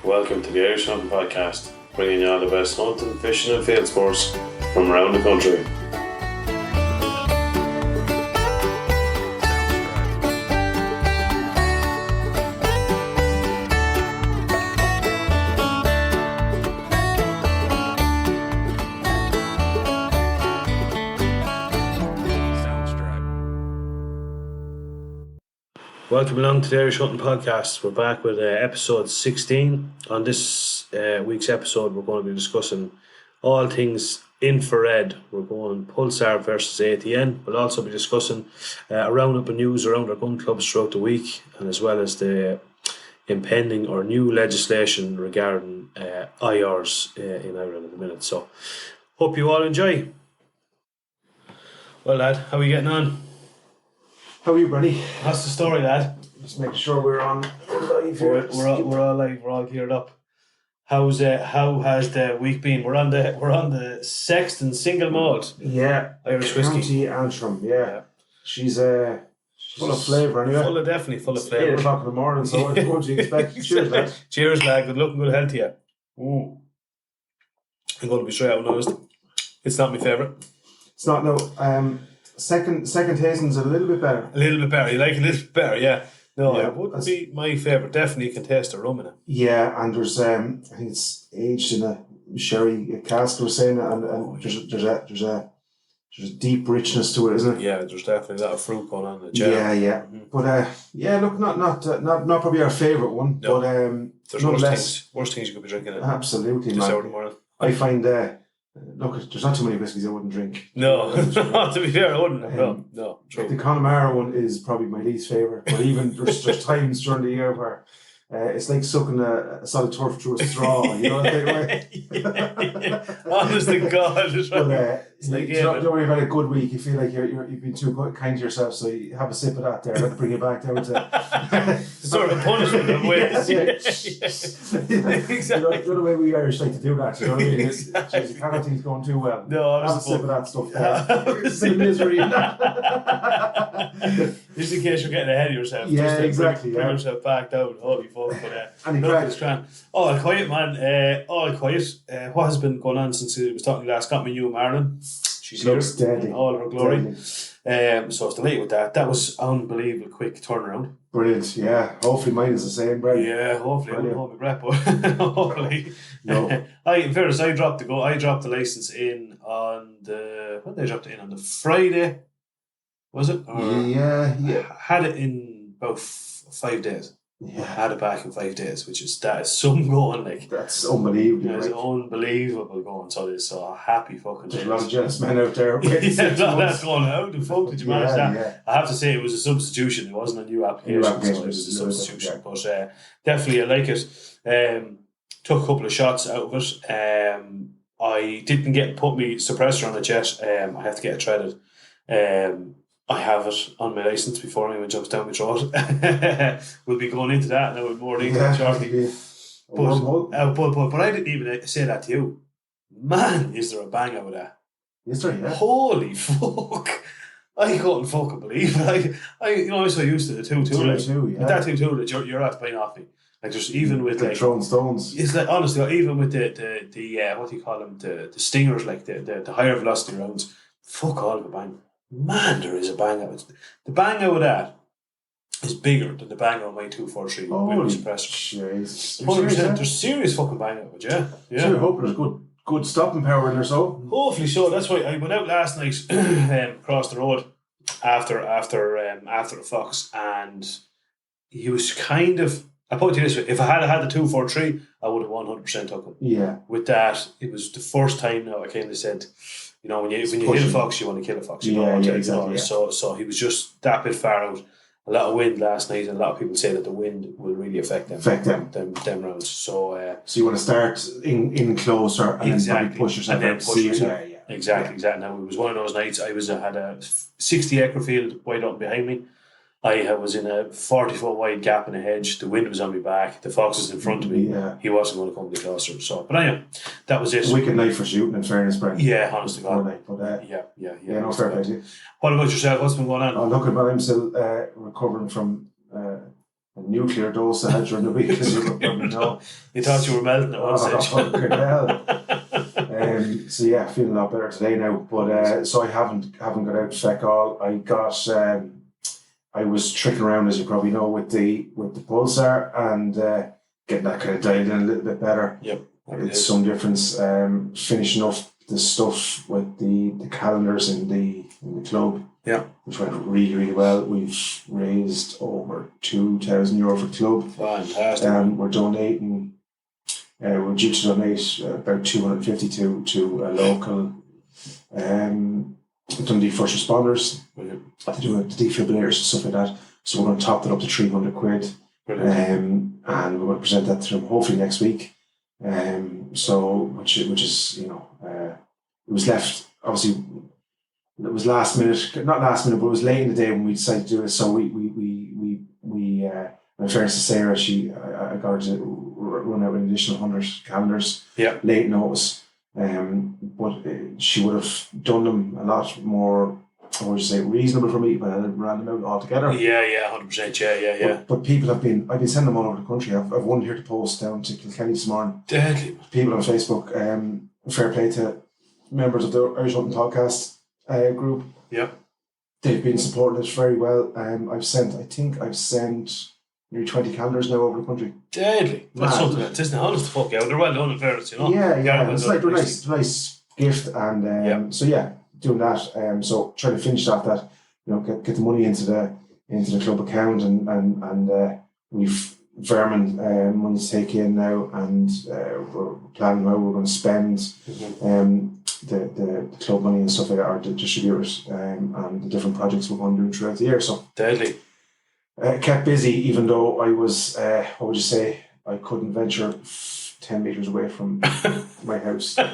Welcome to the Irish Hunting Podcast, bringing you all the best hunting, fishing and field sports from around the country. Welcome along to the Irish Hunting Podcast. We're back with episode 16. On this week's episode, we're going to be discussing all things infrared. We're going Pulsar versus ATN. We'll also be discussing a roundup of news around our gun clubs throughout the week, and as well as the impending or new legislation regarding IRs in Ireland at the minute. So, hope you all enjoy. Well, lad, how are you getting on? How are you, Brady? What's the story, lad? Just making sure we're on live We're here. all live. We're all geared up. How has the week been? We're on the Sexton single malt. Yeah, Irish whiskey. County Antrim. Yeah, she's full of flavour anyway. Definitely full of It's flavour. 8 o'clock in the morning, so what do you expect? Cheers, lad. Cheers, lad. Good luck and good health to you. I'm going to be straight out and honest. It's not my favourite. It's not no. Second tasting's a little bit better. A little bit better. You like it a little bit better, yeah. No, Yeah, it wouldn't be my favourite. Definitely you can taste the rum in it. Yeah, and there's I think it's aged in a sherry cask. We're saying, and there's a deep richness to it, isn't it? Yeah, there's definitely a lot of fruit going on in the Yeah, gel. yeah. But look, not probably our favourite one, No. but There's nonetheless, worse things you could be drinking it. absolutely, This hour in the man. morning. I find look, there's not too many whiskies I wouldn't drink. No, to be fair, I wouldn't. No, true. The Connemara one is probably my least favourite, but even there's times during the year where it's like sucking a solid turf through a straw, you know, that way. Honest to God, it's But it's like, don't worry about a good week. You feel like you've been too kind to yourself, so you have a sip of that there. Let's bring it back down to sort of a punishment in ways. Exactly. The other way we Irish like to do that, you know what I mean? Exactly. You can't have things going too well. No, Have a sip of that stuff there. It's Yeah. a misery. Just in case you're getting ahead of yourself. Yeah, just to exactly, Bring yeah. yourself back down. Holy fuck. But, Any look, crack? it's grand. All quiet, man. All quiet. What has been going on since I was talking last? Got me new Marlin. She's here Looks deadly. in all her glory. Deadly. So I was delighted with that. That was unbelievable quick turnaround. Brilliant, yeah. Hopefully mine is the same, Brad. Yeah, hopefully I won't hold my breath, but hopefully. No. In fairness, I dropped the license in on when did I drop it in? On the Friday, was it? Or Yeah. I had it in about 5 days. I Yeah. had it back in 5 days, that is some going, like. That's unbelievable. It's Like, unbelievable going, so it's so happy fucking there's days. a lot of jealous men out there. Yeah, waiting 6 that's months. going. How the fuck did you manage that? Yeah. I have to say it was a substitution. It wasn't a new application, so it was a substitution. But definitely, I like it. Took a couple of shots out of it. I didn't put my suppressor on it yet. I have to get it threaded. I have it on my license before anyone jumps down my throat. We'll be going into that now with more detail shortly. But I didn't even say that to you. Man, is there a bang out of that? Yes, sir, yeah. Holy fuck! I couldn't fucking believe it. I'm so used to the 2-2. Like, 2-2, yeah. with that 2-2 that you're at playing off me. Like there's even with Like like throwing stones. it's like honestly even with the what do you call them, the stingers, like the higher velocity rounds, fuck all of a bang. Man, there is a bang out of it. The bang out of that is bigger than the bang out of my 243 Holy with suppressor. jeez. 100%. There's serious fucking bang out of it, yeah. Sure, hope there's good stopping power in there, so. Hopefully so. That's why I went out last night across the road after the fox, and he was kind of. I put it this way: if I had the 243, I would have 100% took him. Yeah. With that, it was the first time now I kind of said, you know, when you hit a fox, you want to kill a fox. You know, exactly. Yeah. So he was just that bit far out. A lot of wind last night, and a lot of people say that the wind will really affect them rounds. So you want to start in closer and then probably push yourself and then out. push yourself. Yeah. Exactly. Now it was one of those nights. I had a 60 acre field wide open behind me. I was in a 40-foot wide gap in a hedge. The wind was on my back. The fox was in front of me. Yeah. He wasn't going to come any closer. So, but anyway, that was it. Wicked night for shooting, in fairness, Brian. Yeah, honestly, God. Yeah, no honest fair to God. play. What about yourself? What's been going on? Oh, look, I'm still recovering from nuclear dose I had during the week, as you probably know. You thought you were melting at one stage. So yeah, feeling a lot better today now. But so I haven't got out to feck all. I got I was tricking around, as you probably know, with the Pulsar and getting that kind of dialed in a little bit better. Yep, it's some difference. Finishing off the stuff with the calendars in the club. Yeah, which went really, really well. We've raised over €2,000 for the club. Fantastic. We're donating. We're due to donate about 250 to a local Dundee first responders to do the defibrillators and stuff like that. So we're going to top that up to £300. And we're going to present that to them hopefully next week. So which is it was left obviously. It was not last minute, but it was late in the day when we decided to do it. So we in fairness to Sarah, I got her to run out an additional 100 calendars. Yeah. Late notice. But she would have done them a lot more, I would say, reasonable for me, but I ran them out altogether. Yeah, 100%. Yeah. But people I've been sending them all over the country. I've one here to post down to Kilkenny this morning. Deadly. People on Facebook. Fair play to members of the Irish Hunting Podcast group. Yeah, they've been supporting us very well. I've sent nearly 20 calendars now over the country. Deadly. That's something that isn't honest to fuck out. They're well done in fairness, you know. Yeah. It's like a nice gift, and so yeah, doing that. So trying to finish off that, get the money into the club account, and we've vermin money to take in now, and we're planning how we're going to spend the club money and stuff like that, or the distributors, and the different projects we're going to do throughout the year. So deadly. Kept busy, even though I was, what would you say, I couldn't venture 10 metres away from my house. We'll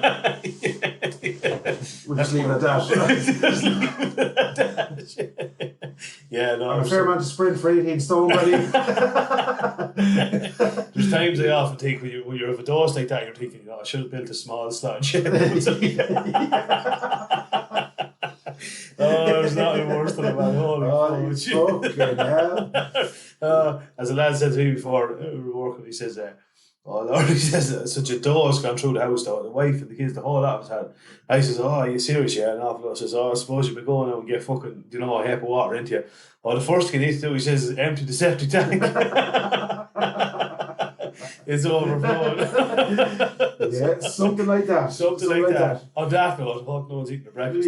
just leave it at that. Yeah, no. I'm a fair man to sprint for 18 stone, buddy. There's times I often think when you're of a dose like that, you're thinking, I should have built a small slot shed. There's nothing worse than a man. Holy fucking hell. As a lad said to me before, we were working, he says, oh Lord, he says, such a dose gone through the house, though. The wife and the kids, the whole lot of us had. I says, are you serious? Yeah, and awful. I says, I suppose you'd be going out and get fucking, a heap of water into you. The first thing you need to do, he says, is empty the septic tank. It's overflowing. Yeah, something like that. Something like that. On that note, fuck, no one's eating their breakfast.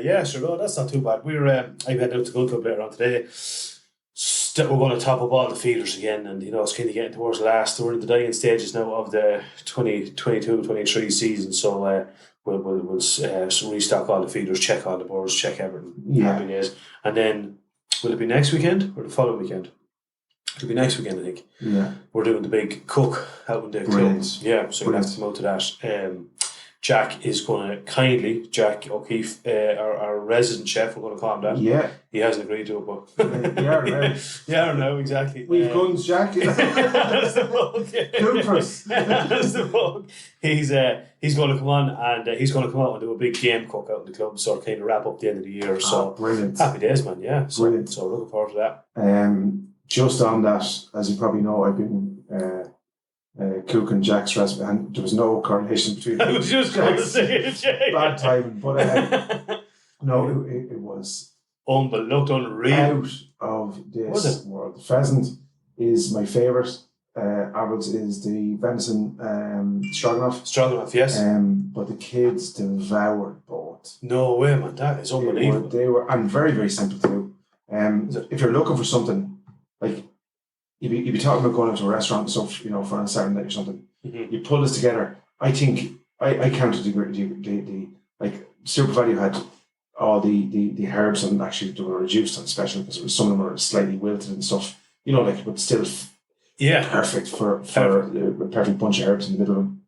Yeah. Sure, no, that's not too bad. I'm heading out to Gun Club later on today. We're going to top up all the feeders again, and it's kind of getting towards the last. We're in the dying stages now of the 2022-23 season, so we'll restock all the feeders, check all the boards, check everything. Yeah. Happy days. And then will it be next weekend or the following weekend? It'll be next weekend, I think. Yeah. We're doing the big cook out in the club. Yeah, so we'll have to come out to that. Jack is going to kindly, Jack O'Keefe, our resident chef, we're going to call him that. Yeah. He hasn't agreed to it, but... Yeah, no, exactly. We've guns, Jack. That's the bug. Good for us. That's the bug. He's going to come on, and he's going to come out and do a big game cook out in the club, so kind of wrap up the end of the year. So brilliant. Happy days, man, yeah. Brilliant. So looking forward to that. Just on that, as you probably know, I've been cooking Jack's recipe, and there was no correlation between I was just going to say it, Jay. Bad timing, but no, it was looked unreal. Out of this world. Pheasant is my favourite. Arnold's is the venison stroganoff. Stroganoff, yes. But the kids devoured both. No way, man. That is unbelievable. They were and very, very simple to do. If you're looking for something, like, you'd be talking about going out to a restaurant and stuff, for a Saturday night or something. Mm-hmm. You pull this together. I think I counted the Super Value had all the herbs, and actually they were reduced on special because some of them were slightly wilted and stuff. But still, perfect for a perfect bunch of herbs in the middle of them.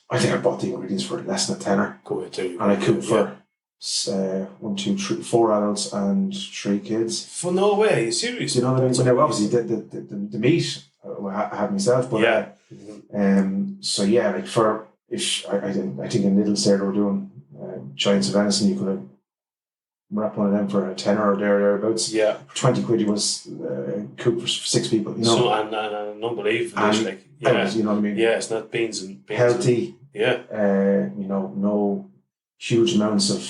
I think I bought the ingredients for less than a tenner. Go ahead, too. And I cooked for 1, 2, 3, 4 adults and 3 kids. For no way, are you serious? You know what I mean? But now, obviously, the meat I had myself, but so yeah, like I think in Lidl's there they were doing giants of venison. You could have wrap one of them for a tenner or thereabouts. Yeah. For 20 quid, you was cook for 6 people. You know, so and an unbelievable dish, like you know what I mean. Yeah, it's not beans and healthy. Yeah. You know, no huge amounts of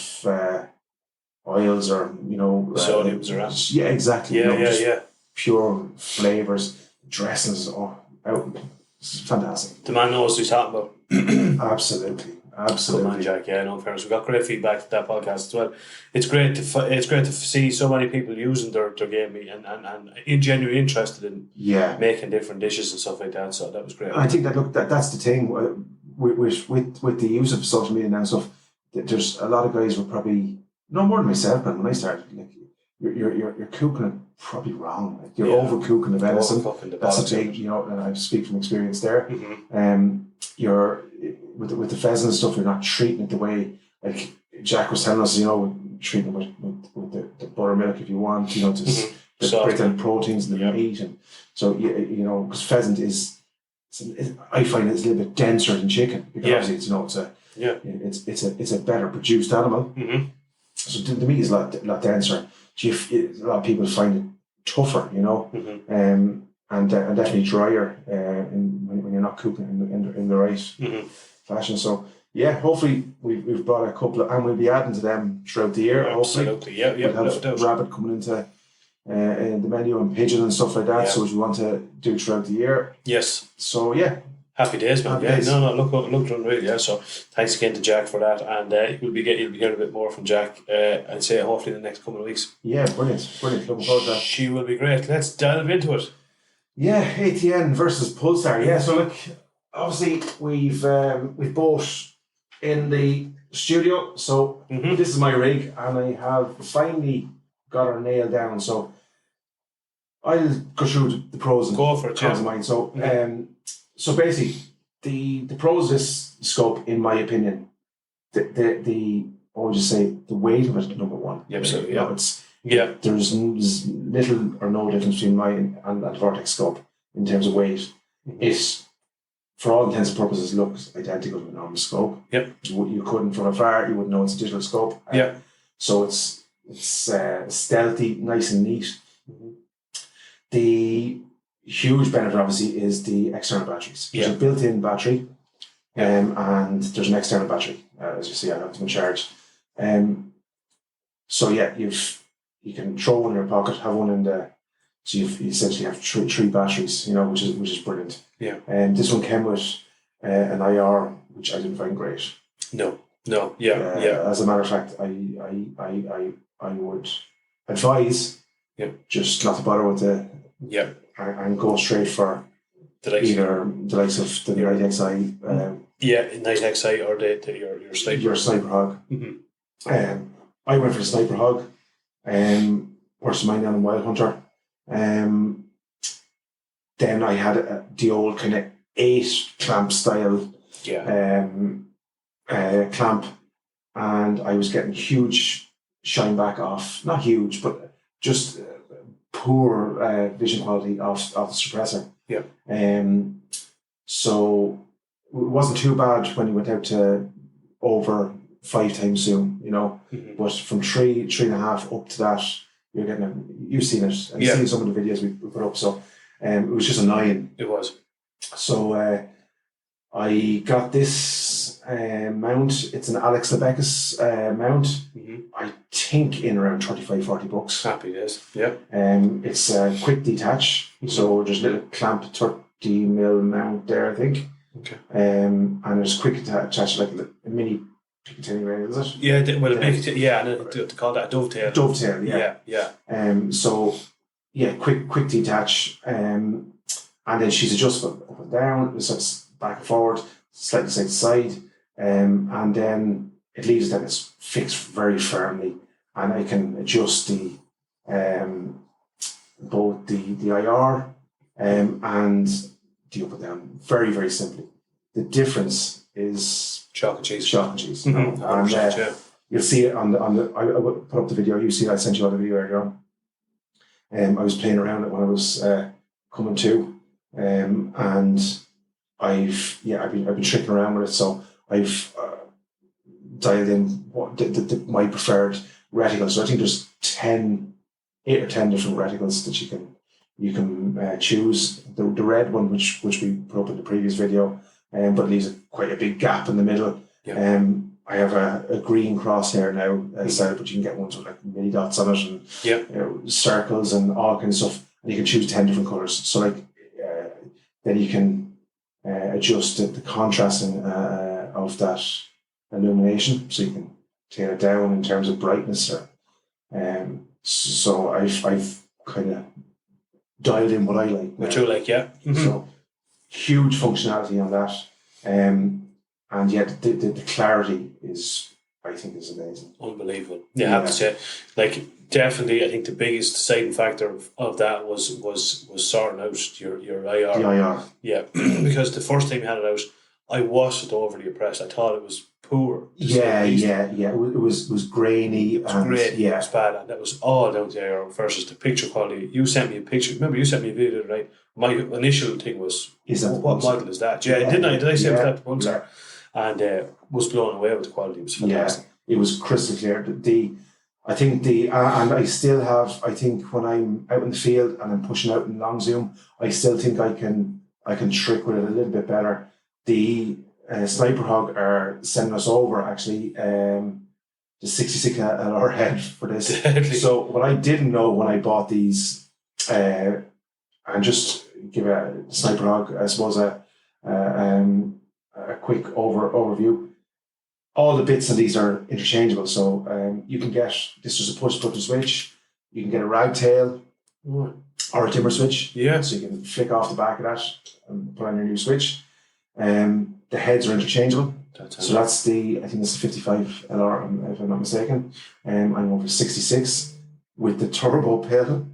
oils or sodiums around. Yeah, exactly. Yeah. Pure flavors, dressings. Oh, it's fantastic. The man knows what he's talking about. Absolutely. Good man, Jack. Yeah, no, in fairness, we got great feedback to that podcast as well. It's great to see so many people using their game meat and genuinely interested in making different dishes and stuff like that. So that was great. I think that's the thing with the use of social media now and stuff. There's a lot of guys were probably no more than myself, but when I started, like you're cooking it probably wrong. Like you're overcooking the venison. That's a big, and I speak from experience there. Mm-hmm. You're with the pheasant and stuff. You're not treating it the way like Jack was telling us. Treating it with the buttermilk if you want. To break down proteins in the meat, and so because pheasant I find it's a little bit denser than chicken because obviously it's a better produced animal. Mm-hmm. So the meat is a lot denser. So a lot of people find it tougher, Mm-hmm. And definitely drier when you're not cooking in the right fashion. So hopefully we've brought a couple of, and we'll be adding to them throughout the year. Absolutely, We'll have rabbit coming into the menu and pigeon and stuff like that. So which we want to do throughout the year. Yes. So happy days, man. Happy days. Look unreal. Yeah. So thanks again to Jack for that, and you'll be hearing a bit more from Jack. I'd say hopefully in the next couple of weeks. Yeah, brilliant. Looking forward to that. She will be great. Let's delve into it. Yeah, ATN versus Pulsar. Yeah, so look, obviously we've both in the studio. So this is my rig, and I have finally got her nailed down. So I'll go through the pros and cons of mine. So so basically the pros of this scope, in my opinion, the I would just say the weight of it, number one. Yeah, absolutely. There's little or no difference between mine and that Vortex scope in terms of weight. Mm-hmm. It, for all intents and purposes, looks identical to a normal scope. Yep. You couldn't, from afar, you wouldn't know it's a digital scope. So it's stealthy, nice and neat. Mm-hmm. The huge benefit, obviously, is the external batteries. There's a built-in battery, and there's an external battery. As you see, I have them charged. So you can throw one in your pocket, have one in the. So you essentially have three batteries, which is brilliant. Yeah. And this one came with an IR, which I didn't find great. No. Yeah. As a matter of fact, I would advise just not to bother with the and go straight for either the likes of the Night XI. Night XI or your Sniper. Your Sniper Hog. Mm-hmm. I went for the Sniper Hog. Versus mine on Wild Hunter. Then I had the old kind of 8 clamp style clamp, and I was getting huge shine back off, not huge, but just poor vision quality off the suppressor. So it wasn't too bad when you went out to over 5 times zoom, Mm-hmm. but from 3.5 up to that, you're getting you've seen it, and you've seen some of the videos we put up. So it was just annoying. It was. So I got this mount. It's an Alex Lebekis mount. Mm-hmm. I think in around $35-40. Happy days. Yeah. It's a quick detach. Mm-hmm. So there's a little clamp 30mm mount there, I think. Okay. And there's quick attach like a mini Picatinny ring, is it? Yeah, and they call that a dovetail. Dovetail, yeah. So quick detach, and then she's adjustable up and down, it's back and forward, slightly side to side, and then it leaves that it's fixed very firmly, and I can adjust the both the IR and the up and down very, very simply. The difference is chalk and cheese. Mm-hmm. And you'll see it on the. I will put up the video. You see, I sent you out the video earlier on. I was playing around it when I was coming to, and I've been tricking around with it. So I've dialed in what my preferred reticles. So I think there's 8 or 10 different reticles that you can choose. The red one, which we put up in the previous video, but leaves quite a big gap in the middle. Yeah. I have a green crosshair now started, but you can get ones with like mini dots on it and circles and all kinds of stuff. And you can choose 10 different colours. So then you can adjust the contrasting of that illumination. So you can take it down in terms of brightness. So I've kind of dialed in what I like. What you like, yeah. Mm-hmm. So huge functionality on that. And yet the clarity is amazing. Unbelievable. Yeah, I have to say, like, definitely, I think the biggest deciding factor of that was sorting out your IR. The IR. Yeah, because the first time you had it out, I wasn't overly impressed. I thought it was poor. Yeah. It was grainy. It was great. Yeah, it was bad, and that was all down to the IR versus the picture quality. You sent me a picture. Remember, you sent me a video, right? My initial thing was, what model is that? Yeah, didn't I? Did I say it was that Pulsar? Yeah. And was blown away with the quality. It was fantastic. Yeah, it was crystal clear. I think and I still have. I think when I'm out in the field and I'm pushing out in long zoom, I still think I can trick with it a little bit better. The Sniper Hog are sending us over actually the 66 LR head for this. Deadly. So what I didn't know when I bought these, and just give a Sniper Hog, I suppose a quick overview. All the bits of these are interchangeable, so you can get, this is a push button switch, you can get a ragtail or a dimmer switch, so you can flick off the back of that and put on your new switch. The heads are interchangeable, so that's I think it's the 55 LR if I'm not mistaken. I'm over 66 with the turbo pill.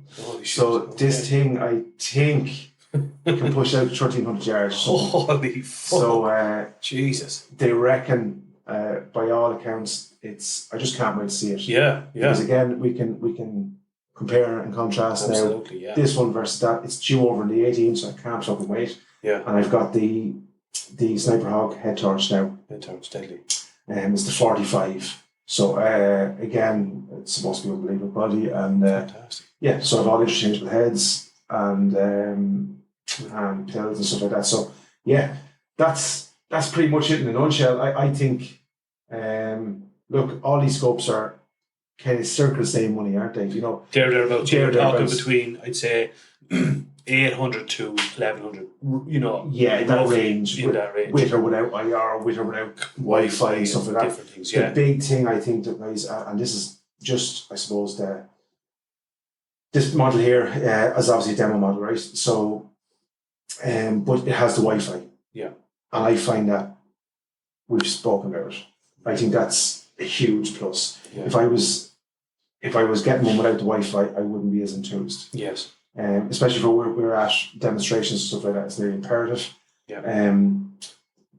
So this thing, I think, can push out 1,300 yards. Holy fuck. So, Jesus. They reckon, by all accounts, I just can't wait to see it. Yeah. Because again, we can compare and contrast. Absolutely, now. This one versus that. It's due over in the 18, so I can't fucking wait. Yeah. And I've got the Sniper Hog head torch now. Head torch, deadly. It's the 45. So, again, it's supposed to be unbelievable quality. And, fantastic. Yeah, so I've all interchangeable heads and pills and stuff like that. So yeah, that's pretty much it in a nutshell. I think look, all these scopes are kind of circle the same money, aren't they? You know, thereabouts. You're talking between, I'd say, 800 to 1,100. You know, yeah, that range. In that range, with or without IR, with or without Wi-Fi, and stuff like that. Different things. Yeah. The big thing I think that guys, and this is just, I suppose, this model here is obviously a demo model, right? So, but it has the Wi-Fi. Yeah. And I find that we've spoken about it. I think that's a huge plus. Yeah. If I was getting one without the Wi-Fi, I wouldn't be as enthused. Yes. Especially for where we're at demonstrations and stuff like that, it's nearly imperative. Yeah.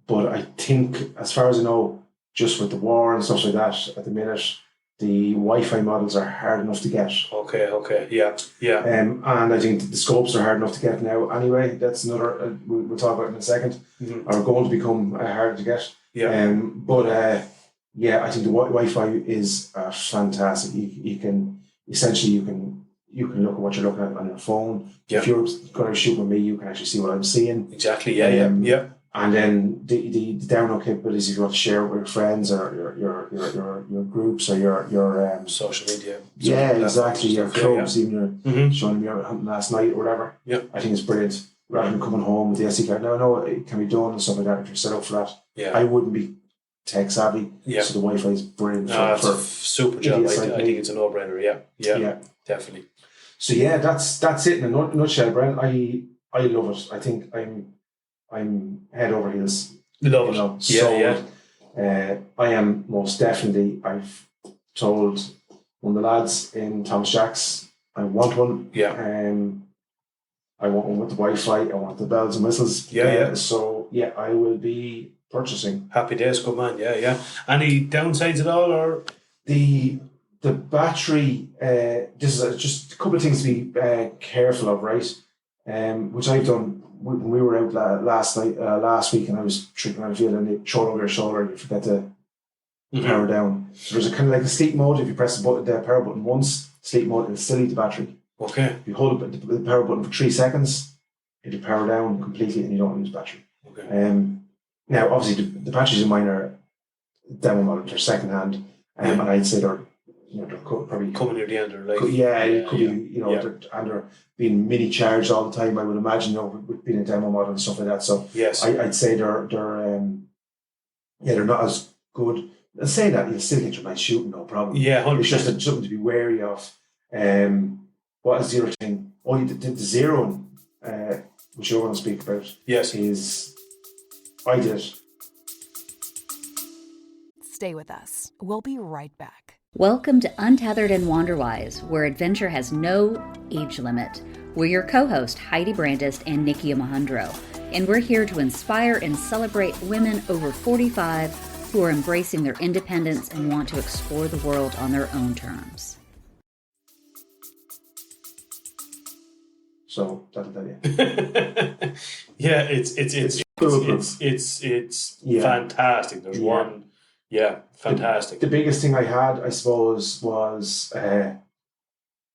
But I think, as far as I know, just with the war and stuff like that, at the minute, the Wi-Fi models are hard enough to get. Okay, yeah. And I think the scopes are hard enough to get now anyway. That's another, we'll talk about in a second, are going to become harder to get. Yeah. But I think the Wi-Fi is fantastic. You can look at what you're looking at on your phone. Yeah. If you're going to shoot with me, you can actually see what I'm seeing. Exactly, yeah. And then the download capabilities, if you want to share it with your friends or your groups or your social media. Yeah, exactly. Your clubs, even you're showing me out hunting last night or whatever. Yeah. I think it's brilliant. Rather than coming home with the SD card. Now I know it can be done and stuff like that if you're set up for that. Yeah. I wouldn't be tech savvy. Yeah. So the Wi-Fi is brilliant it's a super job. I think it's a no-brainer, yeah. Definitely. So yeah, that's it in a nutshell, Brian. I love it. I think I'm head over heels. Love it. Yeah. I am most definitely. I've told one of the lads in Thomas Jack's I want one. Yeah. I want one with the Wi-Fi. I want the bells and whistles. Yeah. So yeah, I will be purchasing. Happy days, good man. Yeah. Any downsides at all, or the battery? This is just a couple of things to be careful of, right? Which I've done when we were out last week, and I was tricking around the field, and you throw it over your shoulder, and you forget to power down. So there's a kind of like a sleep mode. If you press the power button once, sleep mode, it'll still eat the battery. Okay. If you hold the power button for 3 seconds, it'll power down completely and you don't lose battery. Okay. Now, obviously, the batteries in mine are demo model, they're second hand, and I'd say they're probably coming near the end of their life. It could be, they're being mini charged all the time. I would imagine, with being a demo model and stuff like that. So yes, I'd say they're not as good. I'd say that you'll still get your nice shooting, no problem. Yeah, 100%. It's just something to be wary of. What is the other thing? Oh, the zeroing, which you're going to speak about. Yes, is I did. Stay with us. We'll be right back. Welcome to Untethered and Wanderwise, where adventure has no age limit. We're your co-host, Heidi Brandist and Nikki Mahandro, and we're here to inspire and celebrate women over 45 who are embracing their independence and want to explore the world on their own terms. So that'll tell you. Yeah, it's fantastic. There's one. Yeah, fantastic. The biggest thing I had, I suppose, was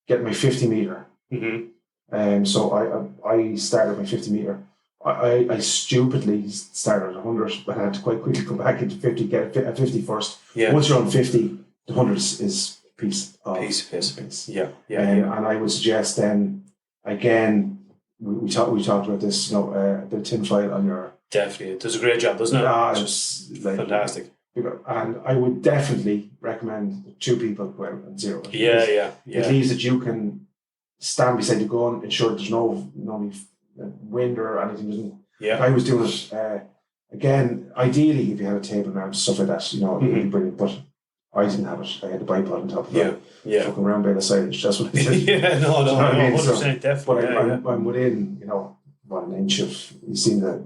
getting my 50 meter. Mm-hmm. So I started my 50 meter. I stupidly started at 100, but I had to quite quickly come back into 50, get a 50 first. Yeah. Once you're on 50, the 100 is piece. Yeah. And I would suggest then, again, we talked about this, the tinfoil on your... Definitely. It does a great job, doesn't it? It's just fantastic. And I would definitely recommend 2 people go out and zero. Yeah. It leaves that you can stand beside the gun, ensure there's no wind or anything. Yeah. I was doing it, again, ideally, if you had a table mount, stuff like that, it would be brilliant. But I didn't have it. I had the bipod on top of that. Yeah. Fucking round by the side. That's what I did. Yeah, no, 100%, so, definitely. But I'm within, an inch of, you've seen the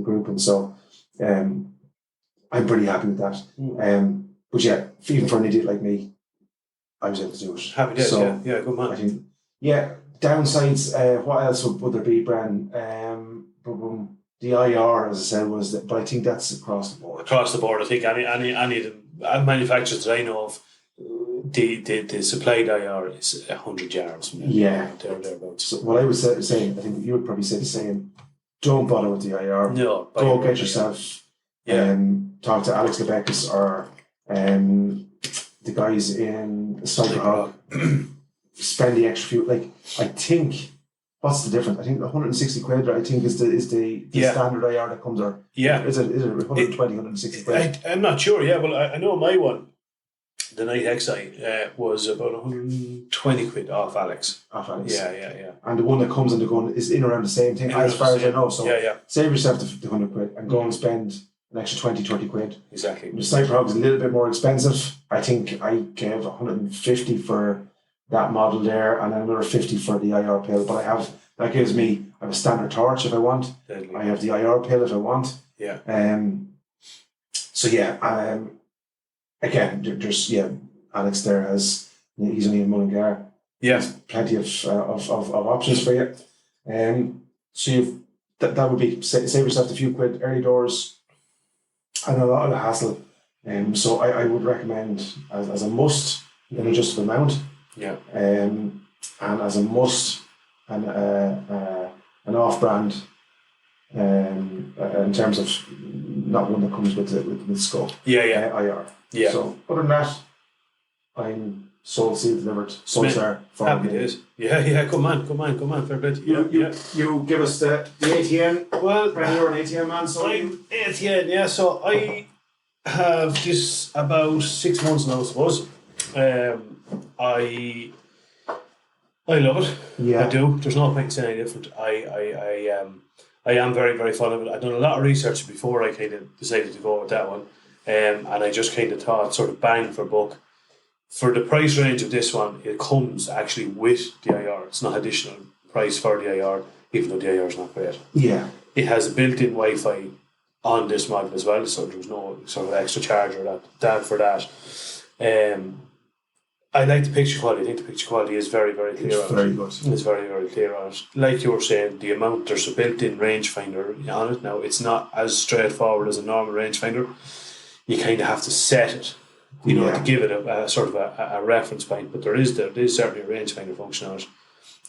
group, and so I'm pretty happy with that. But yeah, even for an idiot like me, I was able to do it. Happy days, so, yeah, good man. I think, downsides, what else would there be, Bran? The IR, as I said, was that, but I think that's across the board. Across the board, I think any of the manufacturers that I know of, the supplied IR is 100 yards. Thereabouts. So what I was saying, I think you would probably say the same. Don't bother with the IR. No, go get yourself. Talk to Alex Lebekis or the guys in Sniper Hog. Spend the extra few. I think. What's the difference? I think 160 quid. I think is the standard IR that comes. Or is it 120, 160 quid? I'm not sure. Yeah, well, I know my one, the Night XI, was about 120 quid off Alex. Yeah. And the one that comes on the gun is in around the same thing, as far as I know. So save yourself the 100 quid and go and spend an extra 20, 30 quid. Exactly. The Sniper Hog is a little bit more expensive. I think I gave 150 for that model there, and then another 50 for the IR pill. But that gives me, I have a standard torch if I want. Deadly. I have the IR pill if I want. Yeah. Again, there's Alex there he's only in Mullingar. Yeah. There's plenty of options for you. So that would be save yourself a few quid early doors and a lot of the hassle. So I would recommend as a must an adjustable mount. Yeah. And as a must an off-brand in terms of not one that comes with scope. IR. Yeah. So other than that, I'm sold, sealed, delivered. Pulsar. Happy days. Yeah. Come on. Fair bit. You give us the ATN. Well, you're an ATN man, so I'm ATN. Yeah. So I have this about 6 months now, I suppose. I love it. Yeah. I do. There's no point in saying any different. I am very, very fond of it. I've done a lot of research before I kind of decided to go with that one. And I just kind of thought, sort of bang for buck. For the price range of this one, it comes actually with the IR. It's not additional price for the IR, even though the IR is not great. Yeah. It has a built-in Wi-Fi on this model as well, so there's no sort of extra charge or that for that. I like the picture quality. I think the picture quality is very, very clear. It's very good. It's very, very clear on it. Like you were saying, the amount, there's a built-in rangefinder on it. Now, it's not as straightforward as a normal rangefinder. you kind of have to set it, to give it a sort of a reference point. But there is certainly a rangefinder functionality.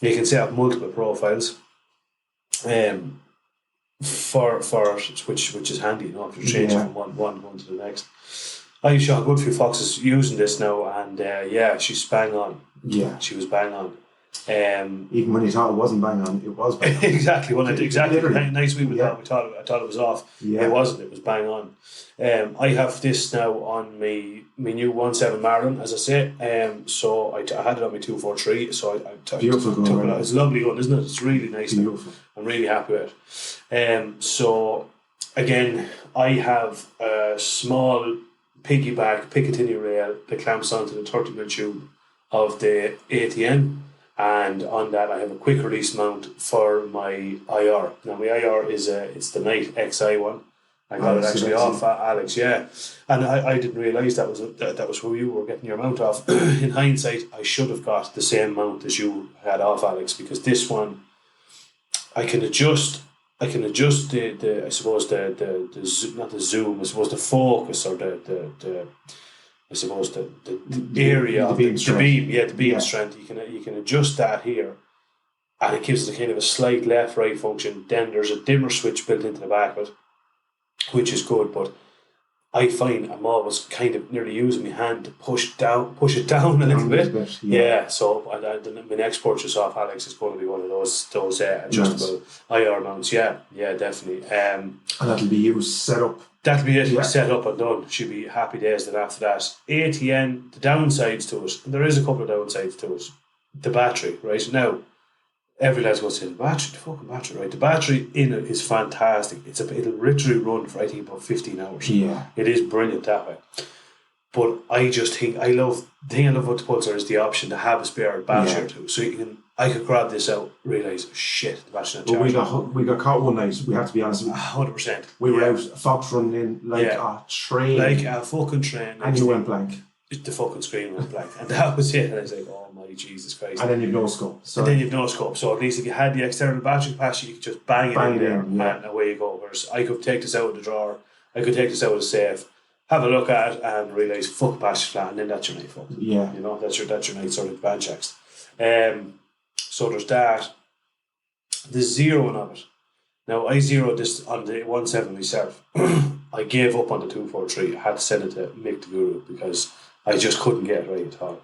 You can set up multiple profiles, for which is handy enough. You're changing from one to the next. I shot a good few foxes using this now, and she's bang on. Yeah, she was bang on. Even when you thought it wasn't bang on, it was bang on. Exactly. Nice week with that. I thought it was off. Yeah. It wasn't. It was bang on. I have this now on my new 1.7 Marlin, as I say. So I had it on my 243. So I beautiful gun. It's a lovely gun, isn't it? It's really nice. Beautiful. I'm really happy with it. So again, I have a small piggyback Picatinny rail that clamps onto the 30mm tube of the ATN. And on that, I have a quick release mount for my IR. Now, my IR it's the Night XI one. I got it actually off Alex, yeah. And I didn't realise that was where you were getting your mount off. In hindsight, I should have got the same mount as you had off, Alex, because this one, I can adjust the I suppose the not the zoom, I suppose the focus or the I suppose the area of the beam strength. You can adjust that here, and it gives it a kind of a slight left-right function. Then there's a dimmer switch built into the back of it, which is good. But I find I'm always kind of nearly using my hand to push it down a little bit. Yeah. So my next purchase off Alex is going to be one of those adjustable IR mounts. Yeah, definitely. And that'll be used set up. That'll be it. Yeah. Set up and done. She'll be happy days. Then after that, ATN. The downsides to it. And there is a couple of downsides to it. The battery, right now. Every lad's going to say the fucking battery, right? The battery in it is fantastic. It'll literally run for I think about 15 hours. Yeah, it is brilliant that way. But I just think the thing I love about the Pulsar is the option to have a spare battery or two. So I could grab this out, realise shit, the battery's not charged. Well, we got caught one night. We have to be honest. 100%. We were out, Fox running in like a train, like a fucking train, and you went blank. The fucking screen went blank, and that was it. And I was like, "Oh my Jesus Christ!" And then you've no scope. So at least if you had the external battery capacity, you could just bang it in there, and away you go. Whereas I could take this out of the drawer, I could take this out of the safe, have a look at it, and realise fuck battery flat, and then that's your night fuck. Yeah, that's your night sort of band checks. So there's that. The zeroing of it. Now I zeroed this on the 1.7 myself. I gave up on the 243. I had to send it to Mick the Guru because I just couldn't get it right at all.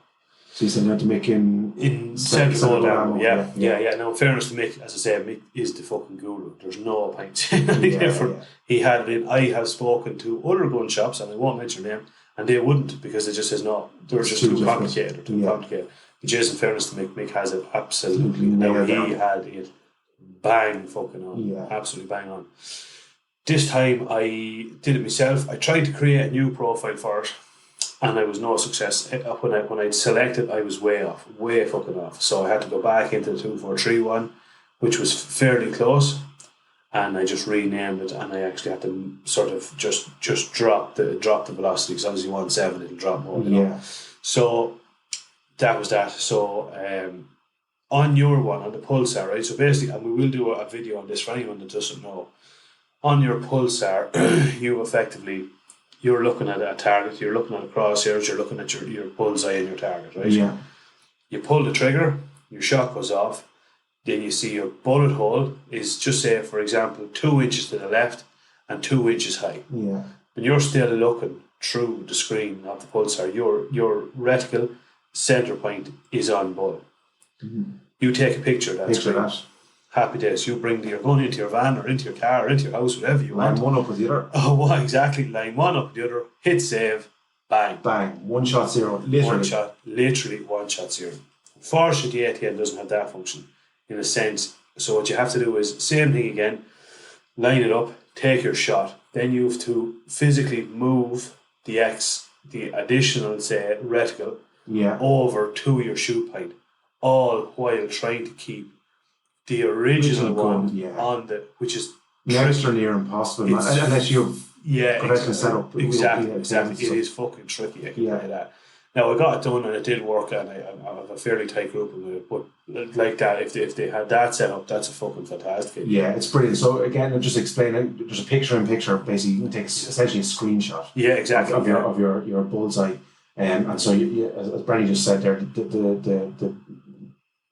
So you sent that to Mick in central ammo. Yeah. Now, in fairness to Mick, as I say, Mick is the fucking guru. There's no point different. He had it in. I have spoken to other gun shops, and I won't mention them, and they wouldn't because it just says no. They're just too complicated. Complicated. But just in fairness to Mick, Mick has it absolutely. Now he had it bang fucking on. Yeah. Absolutely bang on. This time I did it myself. I tried to create a new profile for it, and I was no success. When I'd selected, I was way fucking off. So I had to go back into the 243 one, which was fairly close, and I just renamed it. And I actually had to sort of just drop the velocity because obviously 1.7 it'll drop more. Yeah. So that was that. So on your one, on the Pulsar, right? So basically, and we will do a video on this for anyone that doesn't know. On your Pulsar, you're looking at a target, you're looking at a crosshairs, you're looking at your bullseye and your target, right? Yeah. You pull the trigger, your shot goes off, then you see your bullet hole is just say, for example, 2 inches to the left and 2 inches high. Yeah. And you're still looking through the screen of the Pulsar. Your reticle center point is on bull. Mm-hmm. You take a picture of that screen. Happy days. You bring your gun into your van or into your car or into your house, whatever you want. Line one up with the other. Oh, well, exactly. Line one up with the other. Hit save. Bang. Bang. One shot zero. Literally one shot zero. Unfortunately, the ATN doesn't have that function in a sense. So what you have to do is same thing again. Line it up. Take your shot. Then you have to physically move the additional, say, reticle over to your shoot point. All while trying to keep the original one on which is next or near impossible, unless you've correctly set up. Exactly. It is fucking tricky. I can tell you that. Now I got it done and it did work, and I have a fairly tight group of it. But like that, if they had that set up, that's a fucking fantastic. Yeah, it's brilliant. So again, I'll just explain it. There's a picture-in-picture. Basically, you can take essentially a screenshot. Yeah, exactly. Of your bullseye, and so you, as Brenny just said there, the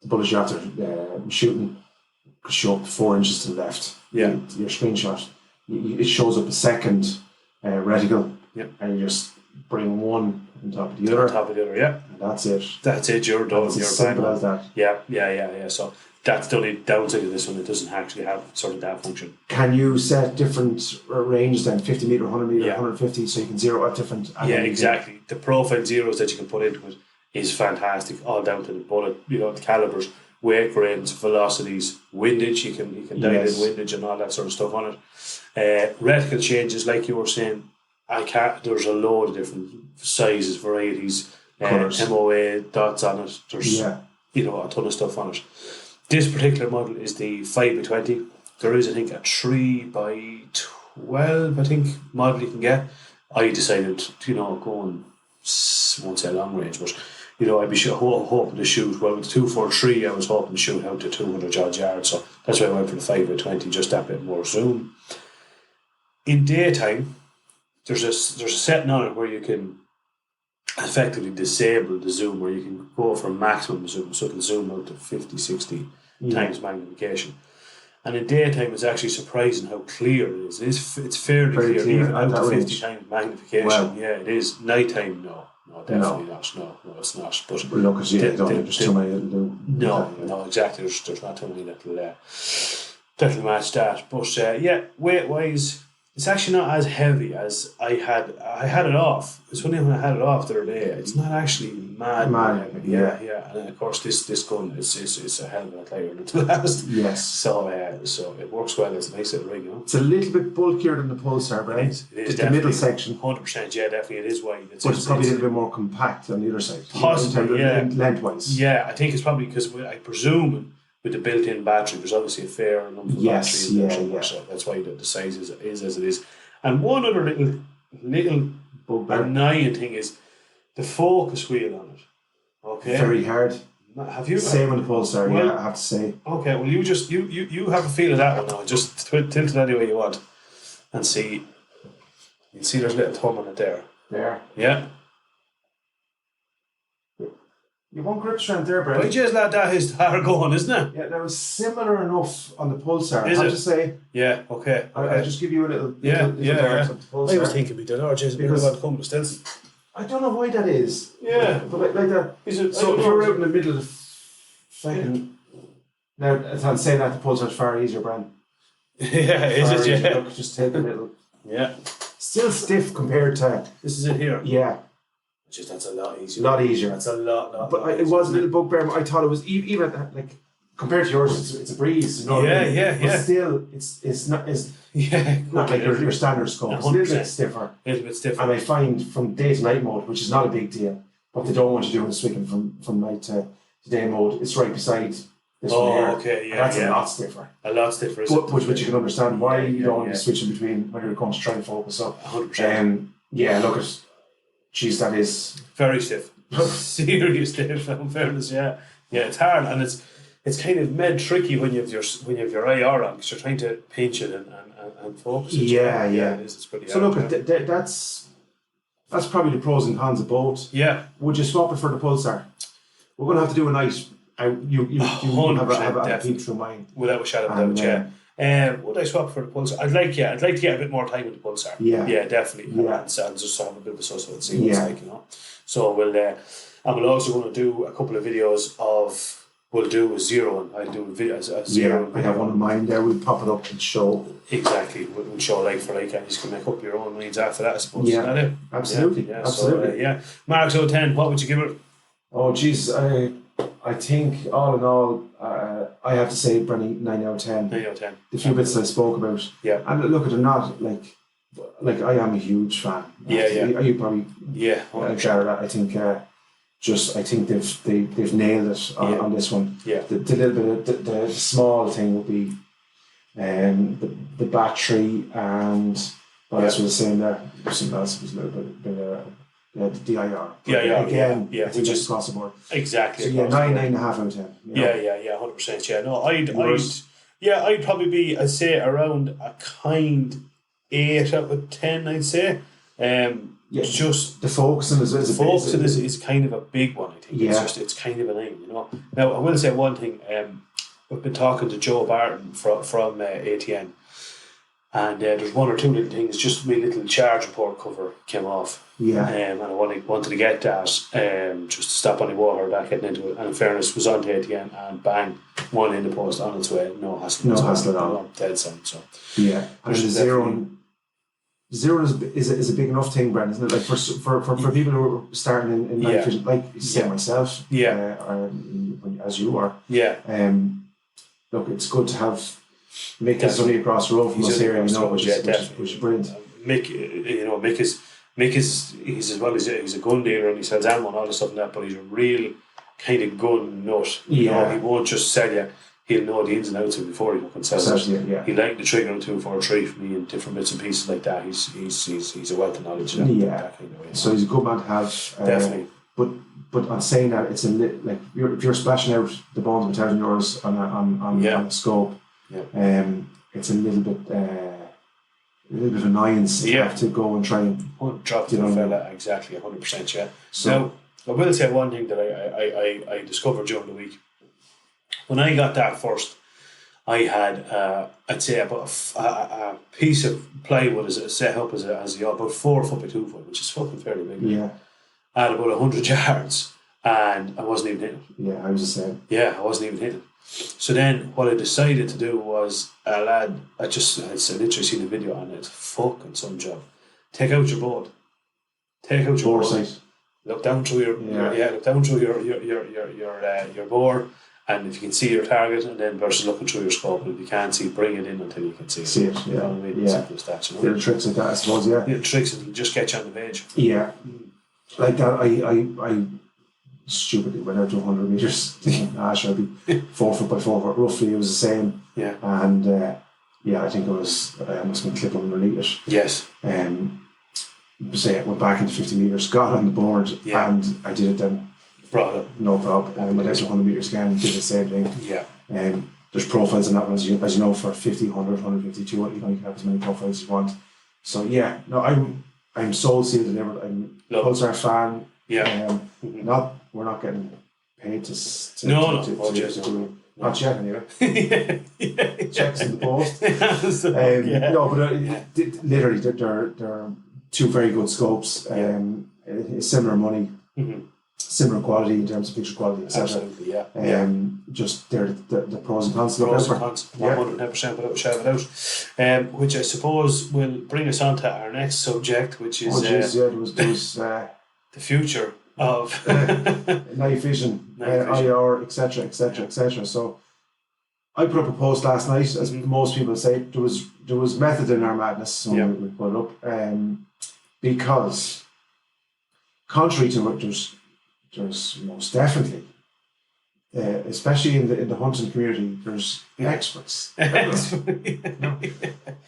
bullets you're after shooting show up 4 inches to the left. Yeah, your screenshot, it shows up a second reticle. Yeah, and you just bring one on top of the other. On top of the other, yeah. And that's it. That's it. You're done. It's you're as simple as that. Yeah. So that's the only downside of this one. It doesn't actually have sort of that function. Can you set different range then? 50 meter, 100 meter, 150, so you can zero out different. Yeah, exactly. The profile zeros that you can put into it is fantastic. All down to the bullet. The calibers, weight grains, velocities, windage. You can dial in windage and all that sort of stuff on it. Reticle changes, like you were saying. There's a load of different sizes, varieties, MOA dots on it. There's a ton of stuff on it. This particular model is the 5x20. There is, I think, a 3x12, I think, model you can get. I decided, going, I won't say long range, but I'd be hoping to shoot. Well, with the 243, I was hoping to shoot out to 200 odd yards, so that's why I went for the 5x20, just that bit more zoom. In daytime, there's a setting on it where you can effectively disable the zoom, where you can go for maximum zoom, so it can zoom out to 50, 60 times magnification. And in daytime, it's actually surprising how clear it is. It's fairly clear, even out to 50 times magnification. Wow. Yeah, it is. Nighttime, no, definitely not. No, it's not. But look, there's too many that'll do. No, exactly. There's not too many that'll match that. But weight wise, it's actually not as heavy as I had it off. It's funny when I had it off the other day. It's not actually mad heavy. Yeah. And of course, this gun is a hell of a lot lighter than the last. Yes. So it works well. It's a nice little ring. It's a little bit bulkier than the Pulsar, but it is the middle section. 100%. Yeah, definitely. It is wide. But it's probably a little bit more compact on the other side. Possibly, lengthwise. Yeah, I think it's probably because I presume. With the built-in battery, there's obviously a fair number of batteries in there somewhere, so that's why the size is as it is. And one other little annoying thing is the focus wheel on it. Okay, very hard. Have you? Same on the Pulsar, I have to say. Okay, well, you have a feel of that one now. Just tilt it any way you want, and see. You see, there's a little thumb on it there. There. Yeah. You won't grip strength there, Brad. But just let that is hard going, isn't it? Yeah, that was similar enough on the Pulsar. Is I have it? to say. Yeah, okay. I'll just give you a little. Yeah. On the Pulsar. I was thinking we did our just because I'd come to Stilson. I don't know why that is. Yeah. But like that. So if you're out in the middle of fucking. Now, as I'm saying that, the Pulsar's far easier, Brad. Yeah, is it? Yeah. Look, just take a little. Yeah. Still stiff compared to. This is it here. Yeah. Just that's a lot easier. That's a lot. But it was a little bugbear. I thought it was even like compared to yours, it's a breeze. You know But still, it's not like your standard scope. It's a little bit stiffer. And I find from day to night mode, which is not a big deal, what they don't want you doing is switching from night to day mode. It's right beside this one here. Okay, yeah. That's a lot stiffer. Which you can understand why you don't want to be switching between when you're going to try and focus. So 100%. Look at. Jeez, that is very stiff. Serious stiff. In fairness, yeah, it's hard, and it's kind of made tricky when you have your IR on because you're trying to pinch it and focus it. Yeah. It is. It's pretty. So hard, look, that's probably the pros and cons of both. Yeah. Would you swap it for the Pulsar? We're going to have to do a night. You have a peek through mine. Without a shadow of doubt, would I swap for the Pulsar? I'd like to get a bit more time with the Pulsar. Yeah, definitely. Yeah. And just have a bit of a suss and see what it's like, So we'll also going to do a couple of videos of. We'll do a zero one. I'll do a video a zero. I have one of mine there. We'll pop it up and show. Exactly. We'll show like for like, and you can make up your own minds after that, I suppose. Yeah. Is that it? Absolutely. Yeah. Absolutely. So, Marks out of 10. What would you give it? Oh, geez. I think all in all, I have to say, Brenny, 9 out of 10. 9 out of 10. The few bits I spoke about. Yeah. And look, they're not like I am a huge fan. Yeah. You probably share that. I think I think they've nailed it on this one. Yeah. The little bit of the small thing would be the battery and what else was I saying there? Something else was a little bit the DIR. DIR, again, yeah, I think that's across the board. Exactly. So yeah, 9.5 out of 10. Yeah, 100%. Yeah, no, I'd probably be, I'd say around a kind 8 out of 10. I'd say. Just the focusing is kind of a big one. I think it's kind of an aim. Now I will say one thing. We've been talking to Joe Barton from ATN. And there's one or two little things, just my little charge report cover came off. Yeah. And I wanted to get that just to stop any water back getting into it. And in fairness, was on to it again and bang, one in the post on its way. No hassle. No hassle at all. Dead sound. So. Yeah. And the zero is a big enough thing, Brendan, isn't it? Like for people who are starting in night vision, like say myself, or as you are. Yeah. Look, it's good to have Mick is only across the road from us here, which is brilliant. Mick is he's as well as he's a gun dealer and he sells ammo and all this stuff and that, but he's a real kind of gun nut. He won't just sell you. He'll know the ins and outs of it before he fucking sells it. Yeah. He liked the trigger on 243 for me and different bits and pieces like that. He's a wealth of knowledge. That kind of way. So he's a good man to have. Definitely. But on saying that, it's like if you're splashing out the bones of €1,000 on a scope. Yeah. It's a little bit of annoyance to have to go and try and drop the fella. Exactly, 100%. Yeah. So now, I will say one thing that I discovered during the week. When I got that first, I had I'd say about a piece of plywood as a set up as about 4 foot by 2 foot, which is fucking fairly big. Yeah. At about 100 yards, and I wasn't even hitting. Yeah, I was the same. Yeah, I wasn't even hitting. So then what I decided to do was, a lad, I literally seen a video on it, fucking some job. Take out your board. Take out your board. Look down through your bore, and if you can see your target, and then versus looking through your scope, and if you can't see, bring it in until you can see it. See it, You know what I mean? Simple as that, Little tricks like that, I suppose, yeah. Little tricks that will just get you on the page. Yeah. Like that, I stupidly went out to 100 metres. I'll be 4 foot by 4 foot. Roughly, it was the same. Yeah. And I think I must have been clipping underneath it. Yes. Say I went back into 50 metres, got on the board, and I did it then. Brought it. No problem. Went out to 100 metres again, did the same thing. Yeah. There's profiles in that one, as you know, for 50, 100, 150, 200, you can have as many profiles as you want. So yeah, no, I'm sold, sealed, delivered. I'm a Pulsar fan. Yeah. We're not getting paid to not yet anyway. Checks in the post. No, but literally they're two very good scopes. Similar money, similar quality in terms of picture quality, etc. Absolutely, yeah. Just they're the pros and cons. Pros and cons, 110% without a shadow of a doubt. Which I suppose will bring us on to our next subject, which is there was the future of night vision, IR, etc. So I put up a post last night, as most people say. There was method in our madness, so we put it up, because contrary to what there's most definitely, especially in the hunting community, there's experts.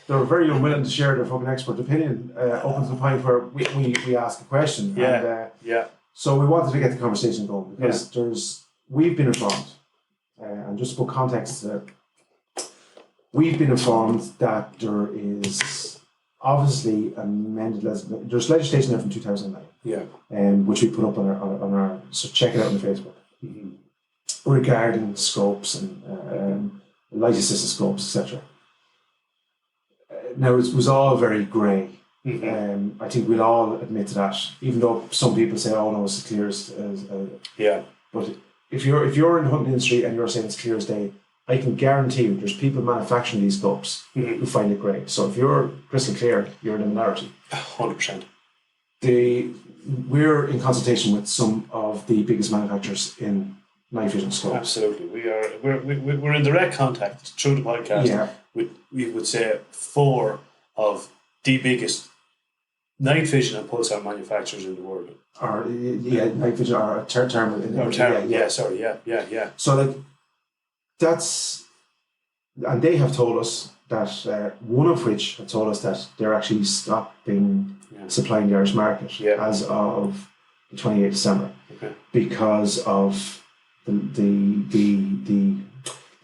They're very unwilling to share their fucking expert opinion, up to the point where we ask a question. So we wanted to get the conversation going because we've been informed, and just to put context, we've been informed that there is obviously there's legislation there from 2009, which we put up on our so check it out on the Facebook, regarding scopes and light assisted scopes, etc. Now it was all very grey. I think we'll all admit to that, even though some people say, "Oh no, it's as clear as." But if you're in the hunting industry and you're saying it's clear as day, I can guarantee you there's people manufacturing these scopes who find it grey. So if you're crystal clear, you're in a minority. 100%. We're in consultation with some of the biggest manufacturers in night vision scopes. Absolutely, we're in direct contact through the podcast. We would say 4 of the biggest night vision and pulsar manufacturers in the world. Night vision are a term. So like that's, and they have told us one of which had told us that they're actually stopping supplying the Irish market as of the 28th of December because of the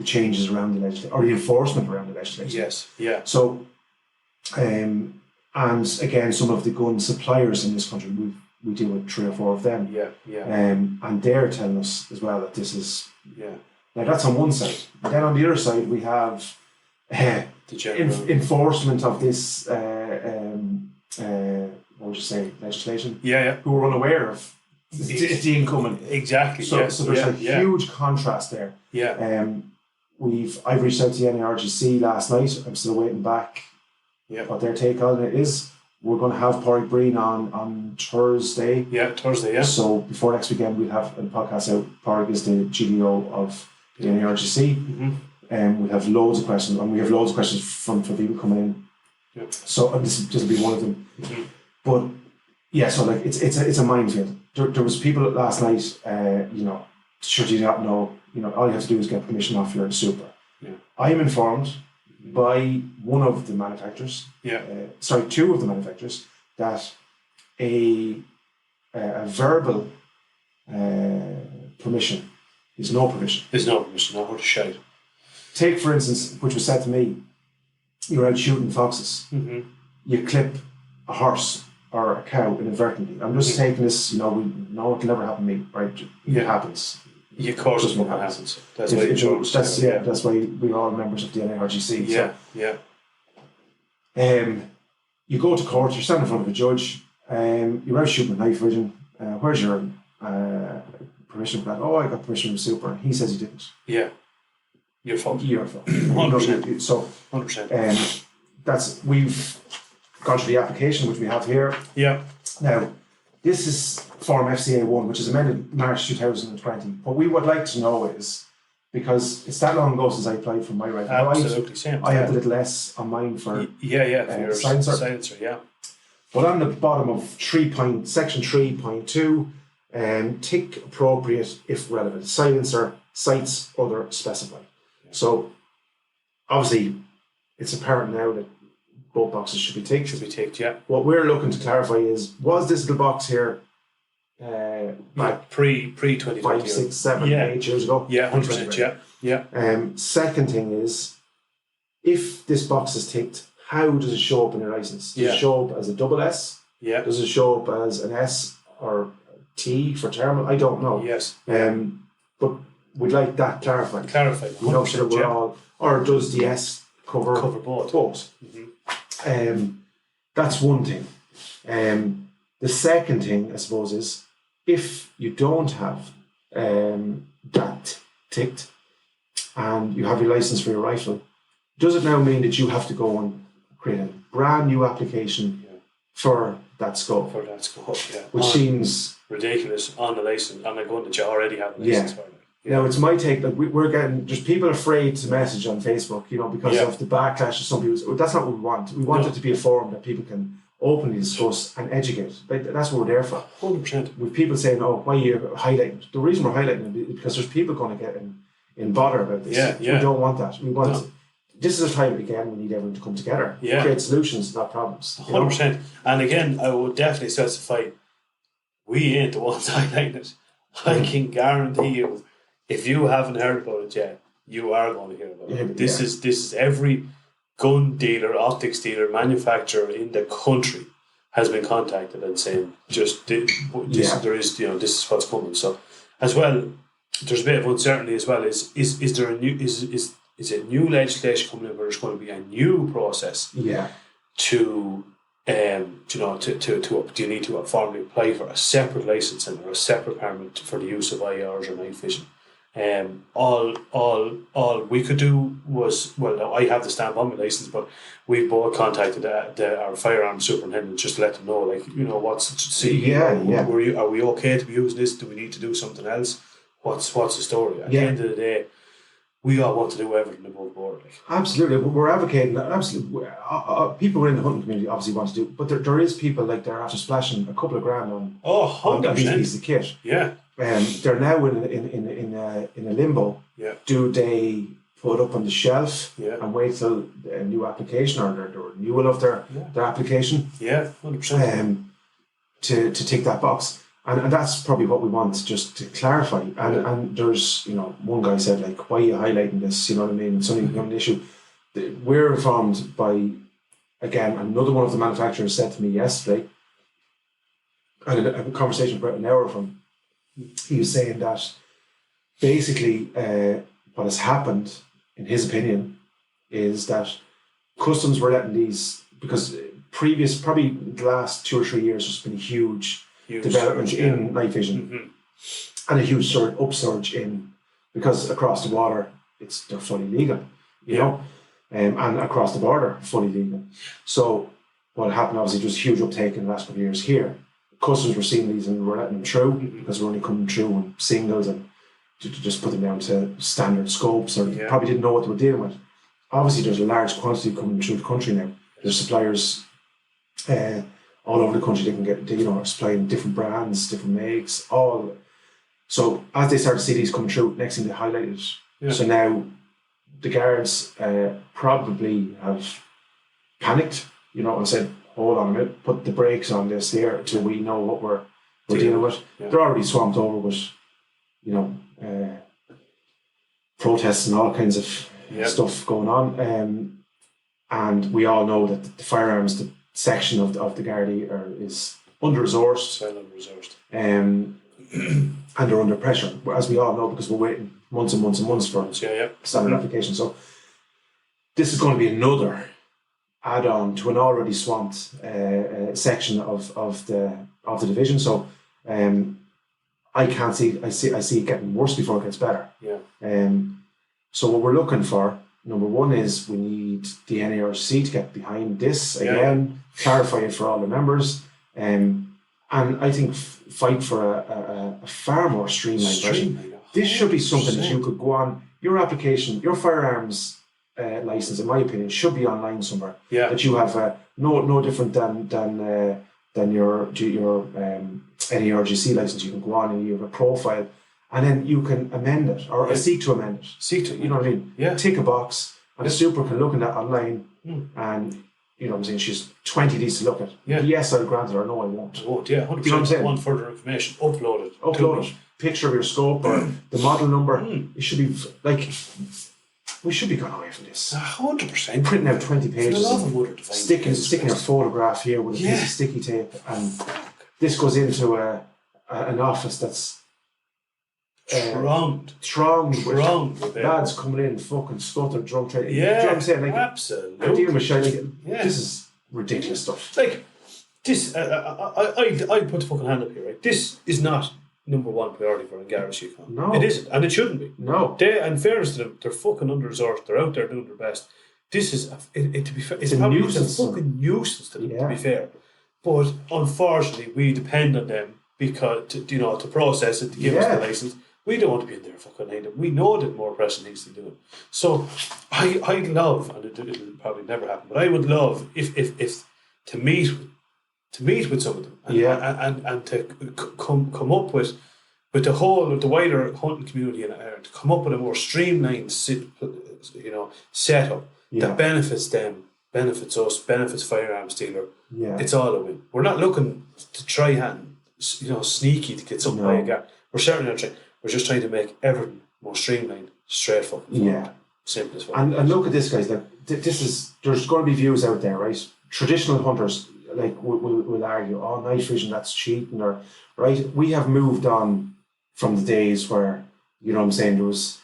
changes around the legislation, or the enforcement around the legislation. Yes, yeah. So, and again, some of the gun suppliers in this country, we deal with 3 or 4 of them. And they're telling us as well that this is now that's on one side. And then on the other side, we have enforcement of this. What would you say? Legislation. Who are unaware of the incoming. Exactly. So there's a huge contrast there. I've reached out to the NARGC last night. I'm still waiting back what their take on it is. We're going to have Pádraig Breen on Thursday. Thursday. So before next weekend, we'll have a podcast out. Pádraig is the GDO of the NARGC. And we'll have loads of questions. And we have loads of questions from people coming in. So this will be one of them. But so like it's a minefield. There was people last night, should you not know, all you have to do is get permission off your super. I am informed by one of the manufacturers, 2 of the manufacturers, that a verbal permission is no permission. There's no permission, not how to shout. Take, for instance, which was said to me, you're out shooting foxes. You clip a horse or a cow inadvertently. I'm just taking this, we know it'll never happen to me, right? It happens. Of course it happens. That's why that's why we're all members of the NARGC. You go to court, you're standing in front of a judge, you're out shooting with night vision. Where's your permission for that? Oh, I got permission from super. He says he didn't. Your fault. 100%. So 100%. We've gone through the application which we have here. Now, this is Form FCA1, which is amended March 2020. What we would like to know is, because it's that long ago since I applied for my right. Absolutely, same. I have the little S on mine for silencer. But on the bottom of section 3.2, tick appropriate if relevant. Silencer, sites, other specified. So, obviously, it's apparent now that both boxes should be ticked. What we're looking to clarify is, was this little box here back pre-2020? 5, 6, 7, 8 years ago? 100%, second thing is, if this box is ticked, how does it show up in your license? Does it show up as a double S? Does it show up as an S or T for thermal? I don't know. But we'd like that clarified. 100%, or does the S cover both? That's one thing. The second thing, I suppose, is if you don't have that ticked and you have your license for your rifle, does it now mean that you have to go and create a brand new application for that scope? Which seems ridiculous on the license, on a gun that you already have a license for. Now, it's my take that we're getting, there's people afraid to message on Facebook, because of the backlash of some people. That's not what we want. We want it to be a forum that people can openly discuss and educate. That's what we're there for. 100%. With people saying, why are you highlighting it? The reason we're highlighting it is because there's people going to get in bother about this. We don't want that. We want this is a time, again, we need everyone to come together. Create solutions, not problems. 100%. And again, I would definitely specify, we ain't the ones highlighting it. I can guarantee you, if you haven't heard about it yet, you are going to hear about it. This is every gun dealer, optics dealer, manufacturer in the country has been contacted and saying, there is, this is what's coming. So, as well, there's a bit of uncertainty as well. Is there a new is it new legislation coming in where there's going to be a new process? To do you need to formally apply for a separate licensing or a separate permit for the use of IRs or night vision? All we could do was, I have the stamp on my license, but we both contacted our firearms superintendent just to let them know, are we okay to be using this? Do we need to do something else? What's the story? At the end of the day, we all want to do everything above board. Absolutely, we're advocating that. Absolutely, people in the hunting community obviously want to do, but there is people they're after splashing a couple of grand on a piece of kit. They're now in a limbo. Do they put up on the shelf and wait till a new application or their renewal of their application. Yeah, 100%. To tick that box. And that's probably what we want, just to clarify. And there's, one guy said, like, why are you highlighting this? You know what I mean? It's only become an issue. We're informed by, again, another one of the manufacturers said to me yesterday, I had a conversation about an hour from him. He was saying that basically what has happened, in his opinion, is that customs were letting these, because probably the last 2 or 3 years, there's been a huge development in night vision and a huge upsurge in, because across the water they're fully legal, you know, and across the border fully legal. So what happened, obviously, there was a huge uptake in the last couple of years here. Customers were seeing these and were letting them through because we're only coming through on singles and to just put them down to standard scopes, or probably didn't know what they were dealing with. Obviously, there's a large quantity coming through the country now. There's suppliers all over the country. They can get, supplying different brands, different makes, all. So as they start to see these coming through, next thing they highlighted it. Yeah. So now the guards probably have panicked, and said, hold on a minute, put the brakes on this here till we know what we're dealing with. Yeah. They're already swamped over with, protests and all kinds of stuff going on. And we all know that the firearms section of the Gardaí is under-resourced. Well under-resourced. And they're under pressure, as we all know, because we're waiting months and months and months for standard application. So this is going to be another add-on to an already swamped section of the division. So I see it getting worse before it gets better. Yeah. So what we're looking for, number one, is we need the NARC to get behind this again, clarify it for all the members, and I think fight for a far more streamlined version. This should be something that you could go on your application, your firearms license, in my opinion, should be online somewhere. Yeah. That you have no different than your NERGC license. You can go on and you have a profile, and then you can amend it or seek to amend it. Seek to, you know what I mean? Yeah. Tick a box, and a super can look at that online, and you know what I'm saying. She's 20 of these to look at. Yeah. Yes, I'll grant it, or no, I won't. I won't. Yeah, 100%. You know what I'm saying? Want further information? Upload it. Picture of your scope or the model number. It should be like. We should be going away from this. 100%. Printing out 20 pages, sticking a photograph here with a piece of sticky tape, and this goes into an office that's thronged with lads coming in, fucking stuttered, drunk trade. Yeah, you know what I'm saying? Like, absolutely. I'm dealing with shit. This is ridiculous stuff. Like this, I put the fucking hand up here. Right, this is not number one priority for Gardaí. No, it isn't, and it shouldn't be. No, in fairness to them, they're fucking under-resourced. They're out there doing their best. This is, to be fair, it's probably a fucking nuisance to them. To be fair, but unfortunately, we depend on them because to process it, to give us the license. We don't want to be in there fucking night. We know that more pressing things to do it. So I'd love, and it'll probably never happen, but I would love if to meet with some of them and to come up with the wider hunting community in Ireland, to come up with a more streamlined setup that benefits them, benefits us, benefits firearms dealer. Yeah. It's all a win. We're not looking to try and sneaky to get something by a guard. We're certainly not trying. We're just trying to make everything more streamlined, straightforward. Yeah. Simple as well. And look at this, guys. Like, there's going to be views out there, right? Traditional hunters will argue, night vision, that's cheating, or right. We have moved on from the days where, you know what I'm saying, there was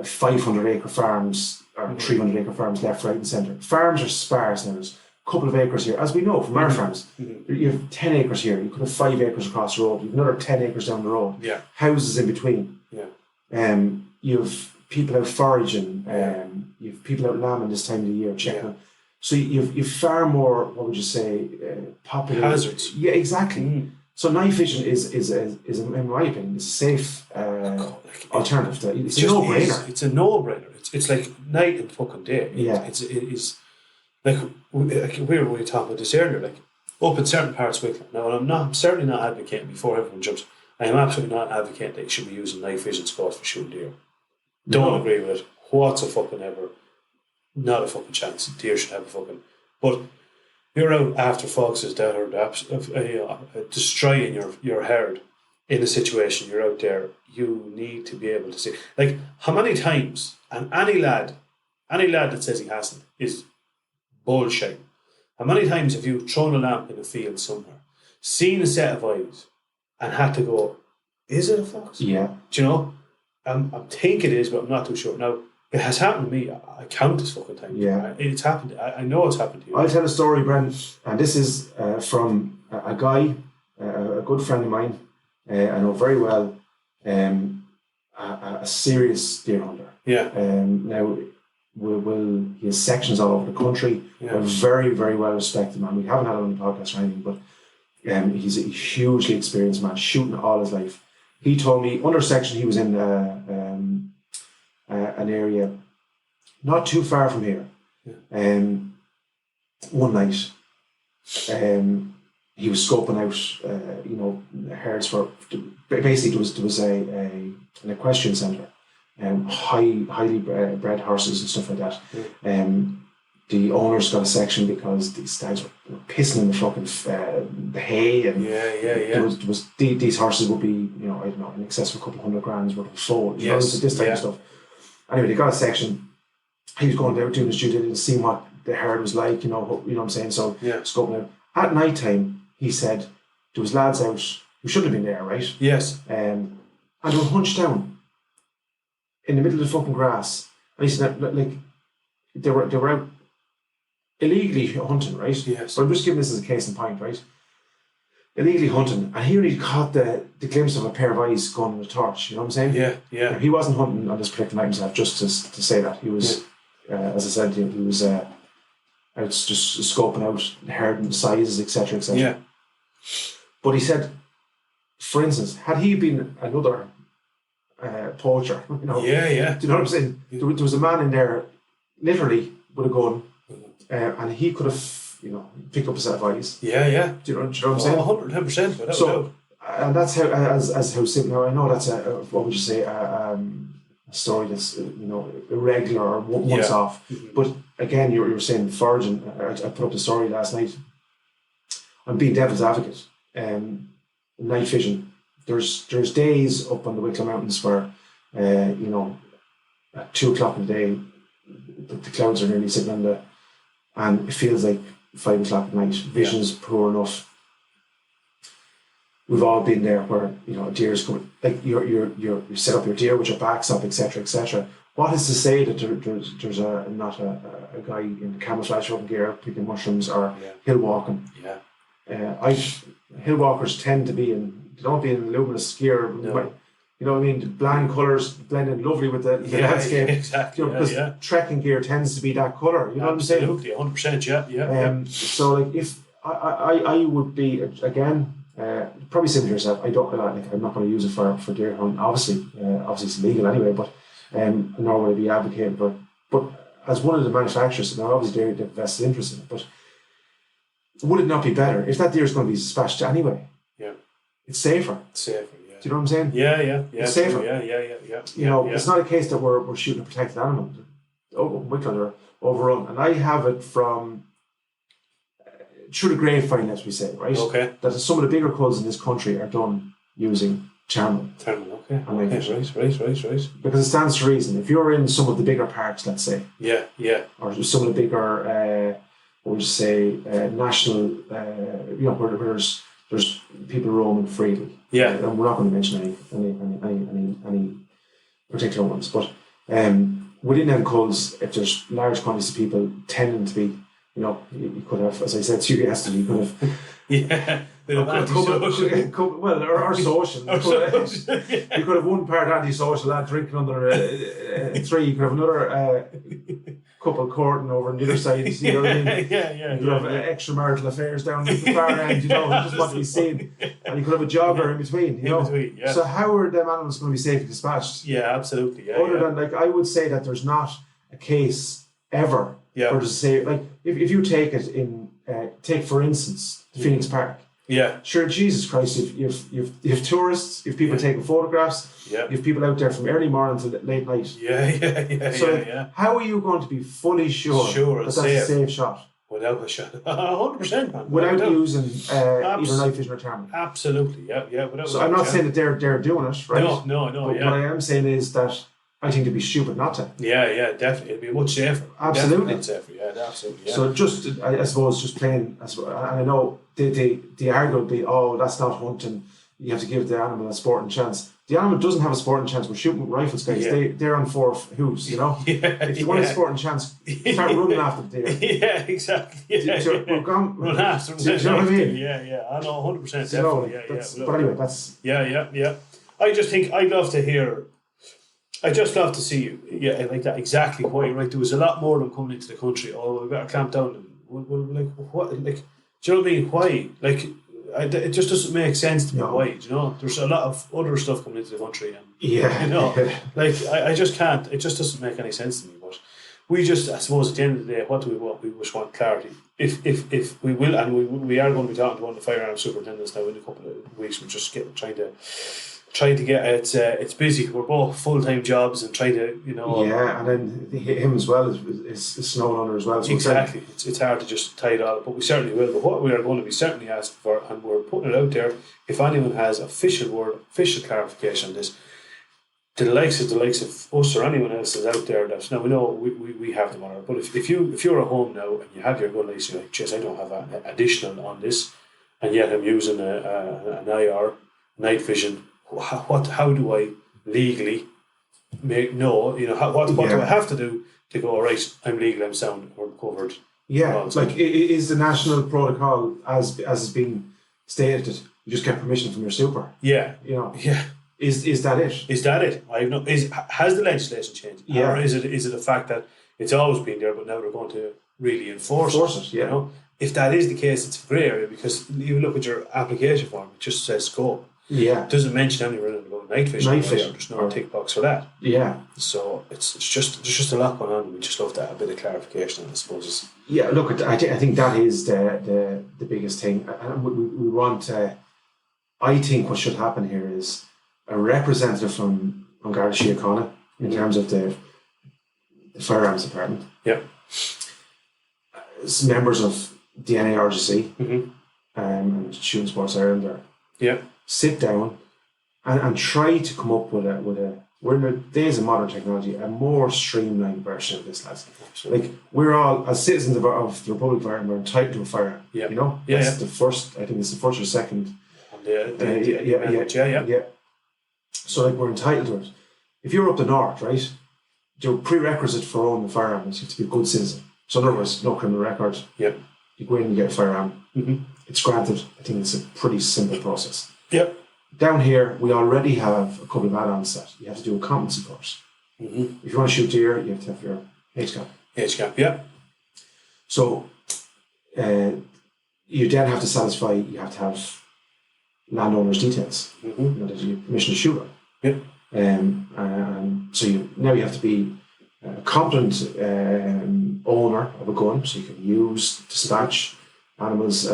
500 acre farms or 300 acre farms left, right and centre. Farms are sparse now. There's a couple of acres here, as we know from our farms. You have 10 acres here. You could have 5 acres across the road. You have another 10 acres down the road. Yeah. Houses in between. Yeah. You have people out foraging. You have people out lambing this time of the year checking. So you've far more, what would you say, popular hazards. Yeah, exactly. So night vision is in my opinion, is a safe alternative. It's a no-brainer. It's a no-brainer. It's like night and fucking day. It is like we were talking about this earlier. Like up in certain parts of Wicklow. Now, I'm certainly not advocating, before everyone jumps, I am absolutely not advocating that you should be using night vision scopes for shooting deer. Don't agree with it whatsoever. Not a fucking chance. Deer should have a fucking. But you're out after foxes that are destroying your herd in a situation. You're out there. You need to be able to see. Like, how many times, and any lad that says he hasn't is bullshit. How many times have you thrown a lamp in a field somewhere, seen a set of eyes, and had to go, is it a fox? Yeah. Do you know? I think it is, but I'm not too sure. Now, it has happened to me. I count this fucking time. Yeah. It's happened. I know it's happened to you. I'll tell a story, Brent, and this is from a guy, a good friend of mine, I know very well, a serious deer hunter. Yeah. Now, he has sections all over the country. Yeah. A very, very well respected man. We haven't had him on the podcast or anything, but he's a hugely experienced man, shooting all his life. He told me, under section, he was in an area not too far from here. Yeah. One night, he was scoping out, herds for. Basically, there was an equestrian centre, highly bred horses and stuff like that. Yeah. The owners got a section because these stags were pissing in the fucking the hay, and there was these horses would be, I don't know, in excess of a couple $100,000 worth of foal. This type of stuff. Anyway, they got a section. He was going out doing his due diligence, seeing what the herd was like, you know what I'm saying? So, scoping out. At night time, he said, there was lads out who shouldn't have been there, right? Yes. And they were hunched down in the middle of the fucking grass. And he said, like, they were out illegally hunting, right? Yes. But I'm just giving this as a case in point, right? Illegally hunting, and he only caught the glimpse of a pair of eyes going in a torch. You know what I'm saying? Yeah, yeah. Now, he wasn't hunting on this particular night himself. Just to say that he was, as I said, he was out just scoping out the herd and sizes, etc., etc. Yeah. But he said, for instance, had he been another poacher, do you know what I'm saying? There was a man in there, literally, with a gun, and he could have, picked up a set of eyes. Yeah, yeah. Do you know what I'm saying? 110%. So, and that's how, as how simple. Now I know that's what would you say, a story that's irregular or once off. Mm-hmm. But again, you were saying foraging. I put up the story last night. I'm being devil's advocate. Night vision. There's days up on the Wicklow Mountains where, at 2:00 in the day, the clouds are nearly sitting and it feels like 5 o'clock at night. Vision's poor enough. We've all been there where a deer is coming. Like you set up your deer with your backs up, etc., etc. What is to say that there's not a guy in camouflage open gear picking mushrooms or hill walking? Yeah. Hill walkers tend to be they don't be in luminous gear. No. You know what I mean? The bland colours blend in lovely with the landscape. Yeah, exactly. Because trekking gear tends to be that colour. You know what I'm saying? Absolutely, 100%. Yeah. So, like, if I would be again, probably say to yourself, I'm not going to use it for deer hunting. Obviously, it's illegal anyway. But nor would I be advocating. But as one of the manufacturers, now obviously they're vested interest in it. But would it not be better if that deer is going to be dispatched anyway? Yeah, it's safer. Do you know what I'm saying? Yeah. It's safer. Yeah. It's not a case that we're shooting a protected animal. Wicklow are overrun, and I have it from through the grapevine, as we say, right? Okay. That some of the bigger culls in this country are done using thermal. Okay. Right. Because it stands to reason. If you're in some of the bigger parks, let's say. Yeah. Or some of the bigger, national, where there's people roaming freely. Yeah. And we're not going to mention any particular ones. But within them culls, if there's large quantities of people tending to be, you could have, as I said to you yesterday, you could have or social. You could have one part antisocial lad drinking under a tree. You could have another couple courting over on the other side. You know what I mean? Yeah. You could have extramarital affairs down at the far end. Just what to be seen. And you could have a jogger in between. So how are them animals going to be safely dispatched? Yeah, absolutely. Yeah, Other than I would say that there's not a case ever for to say if you take it in take for instance Phoenix Park. Yeah. Sure, Jesus Christ, you've tourists, you've people taking photographs, you've people out there from early morning to late night. So how are you going to be fully sure that that's a safe shot? Without a shot. 100%, man. Without using either night vision or thermal. Absolutely, So I'm not saying that they're doing it, right? No. But what I am saying is that I think it'd be stupid not to. Yeah, definitely. It'd be much safer. Absolutely. Much safer, absolutely. Yeah. So just, I suppose, just playing, and I know the argument would be, oh, that's not hunting, you have to give the animal a sporting chance. The animal doesn't have a sporting chance. We're shooting with rifles, guys. They're on 4 hooves, you know? If you want a sporting chance, start running after the deer. Yeah, exactly. Run after them. Do you know what I mean? Yeah. I know, 100%. Definitely. But anyway, that's... Yeah. I just think, I'd love to hear... I just love to see you. Yeah, like that. Exactly. Quite right. There was a lot more of them coming into the country. Oh, we better clamp down. Like, what? Like, do you know what I mean? Why? Like, it just doesn't make sense to me. Why? Do you know? There's a lot of other stuff coming into the country, and you know, like I just can't. It just doesn't make any sense to me. But we just, I suppose, at the end of the day, what do we want? We just want clarity. If we will, and we are going to be talking to one of the firearms superintendents now in a couple of weeks. We're just trying to get it's busy. We're both full-time jobs and trying to, you know. Yeah, and then him as well is snowing under as well. So exactly. It's hard to just tie it all up, but we certainly will. But what we are going to be certainly asking for, and we're putting it out there, if anyone has official clarification on this, the likes of us or anyone else is out there that, now we know we have them on our, but if you're at home now and you have your gun license, you're like, geez, I don't have an additional on this, and yet I'm using an IR, night vision. How do I legally what do I have to do to go, all right, I'm legal, I'm sound, or I'm covered? Yeah, like is the national protocol as is being stated, you just get permission from your super? Yeah. You know? Yeah. Is that it? Is that it? I have no. Has the legislation changed? Yeah. Or is it a fact that it's always been there, but now they're going to really enforce it? Yeah. You know? If that is the case, it's a grey area, because you look at your application form, it just says scope. Yeah. It doesn't mention anywhere about night vision. There's no tick box for that. Yeah. So it's just a lot going on. We just love to have a bit of clarification, I suppose. Yeah, look, I think that is the biggest thing. And we want, I think what should happen here is a representative from Garda Síochána in terms of the firearms department. Yeah. Members of the NARGC and Shooting Sports Ireland are. Yeah. Sit down and try to come up with a we're in the days of modern technology, a more streamlined version of this, lads. Absolutely. Like, we're all, as citizens of the Republic of Ireland, we're entitled to a firearm. Yeah. You know? That's the first, I think it's the first or second. Yeah. So, like, we're entitled to it. If you're up the north, right, the prerequisite for owning a firearm is you have to be a good citizen. So, in other words, no criminal record. Yep. You go in and you get a firearm. It's granted. I think it's a pretty simple process. Yep. Down here, we already have a couple of add-ons that you have to do a competency course. If you want to shoot deer, you have to have your HCAP. HCAP, yeah. So, you then have to satisfy, you have to have landowner's details. You know, that you permission to shoot on. Yep. And so now you have to be a competent owner of a gun, so you can use, dispatch animals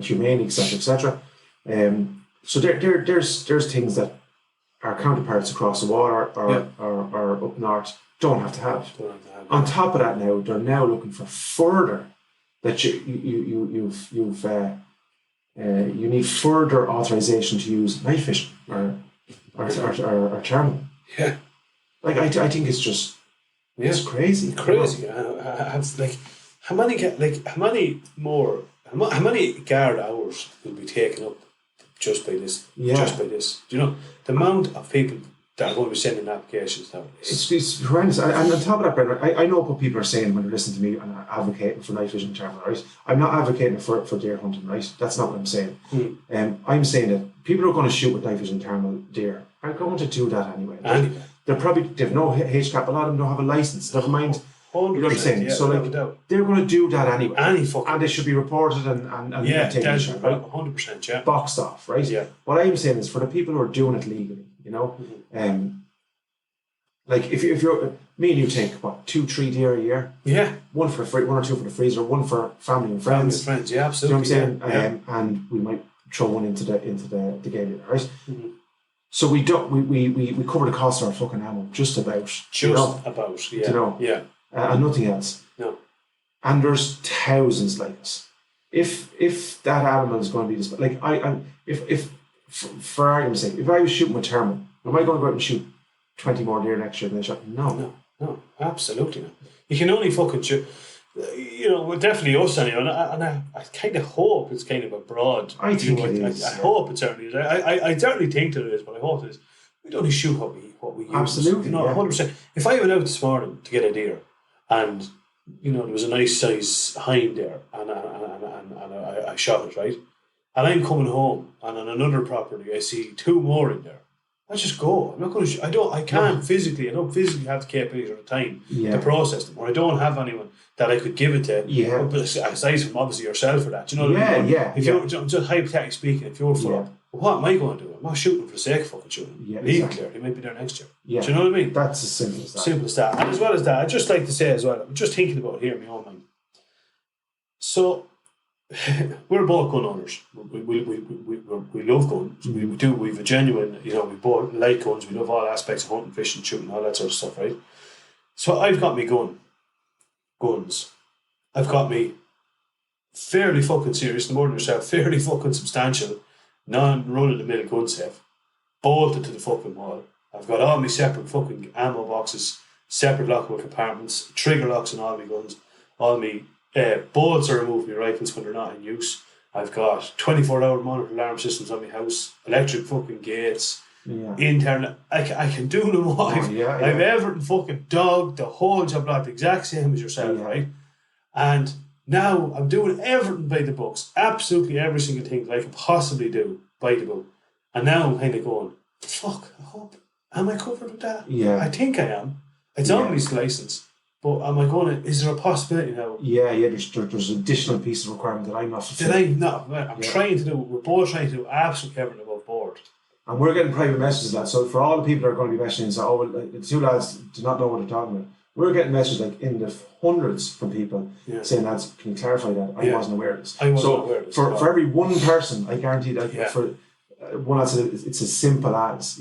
humane, etc., etc. So there's things that our counterparts across the water or up north don't have to have. On top of that, now they're now looking for further that you need further authorization to use night vision or thermal. Yeah, like I think it's just it's crazy. Crazy. How many guard hours will be taken up just by this? Yeah. Just by this. Do you know the amount of people that are going to be sending applications now? It's horrendous. And on top of that, Brendan, I know what people are saying when they're listening to me and advocating for night vision thermal, right? I'm not advocating for deer hunting, right? That's not what I'm saying. I'm saying that people who are going to shoot with night vision thermal deer are going to do that anyway. They've no HCAP. A lot of them don't have a license. Never mind. You know what I'm saying? Yeah, so they're going to do that anyway. And they should be reported and taken, right? 100%, yeah. Boxed off, right? Yeah. What I'm saying is for the people who are doing it legally, you know, like if you're me and you take 2-3 deer a year, one or two for the freezer, one for family and friends. Yeah, absolutely. You know what I'm saying? And we might throw one into the game, right? Mm-hmm. So we cover the cost of our fucking ammo, just about. Yeah. And nothing else. No. And there's thousands like us. If that animal is going to be this, like if for argument's sake, if I was shooting with thermal, am I going to go out and shoot 20 more deer next year than I shot? No, absolutely not. You can only fucking shoot. Well, definitely us anyway, and I kind of hope it's kind of a broad. I think it is. I hope it certainly is. I certainly think that it is, but I hope it is. We only shoot what we use. Absolutely, 100%. If I went out this morning to get a deer, and there was a nice size hind there, and I shot it, right, and I'm coming home, and on another property I see 2 more in there. I just go. I'm not going to. I don't physically have the capability or the time to process them, or I don't have anyone that I could give it to. Yeah. But aside from obviously yourself for that, what I mean? If you're just hypothetically speaking, if you're for what am I going to do? I'm not shooting for the sake of fucking shooting. Yeah, exactly. He might be there next year. Yeah. Do you know what I mean? That's as simple as that. Simple as that. And as well as that, I'd just like to say as well, I'm just thinking about it here in my own mind. So we're both gun owners. We love guns. We do. We've a genuine. We both like guns. We love all aspects of hunting, fishing, shooting, all that sort of stuff, right? So I've got me guns. I've got me fairly fucking serious, more than yourself, fairly fucking substantial, non-run-of-the-mill gun safe, bolted to the fucking wall. I've got all my separate fucking ammo boxes, separate lockable compartments, trigger locks on all my guns, all my bolts are removed from my rifles when they're not in use. I've got 24-hour monitor alarm systems on my house, electric fucking gates, internal. I can do them all. I've everything fucking dogged, the whole job, not the exact same as yourself, right? And now I'm doing everything by the books, absolutely every single thing that I can possibly do by the book. And now I'm kind of going, fuck, I hope, am I covered with that? Yeah. I think I am. It's on my license. But am I going to, is there a possibility now? Yeah, there's additional pieces of requirement that I'm not fulfilling. I'm trying to do, we're both trying to do absolutely everything above board. And we're getting private messages, lads. So for all the people that are going to be messaging, the 2 lads do not know what they're talking about. We're getting messages like in the hundreds from people saying, lads, can you clarify that? I wasn't aware of this. For every one person, I guarantee that for one lad said it's as simple as,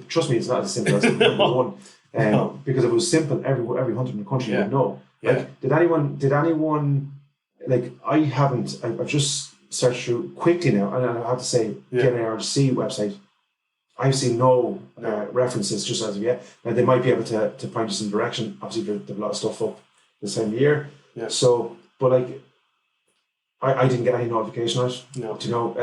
trust me, it's not as simple as one. Because if it was simple, every hunter in the country would know. Like, did anyone like, I've just searched through quickly now, and I have to say, the NRC website, I've seen no references just as of yet. Now, they might be able to point us in direction. Obviously, there's a lot of stuff up this time of year. Yeah. So, but like, I didn't get any notification on it. No.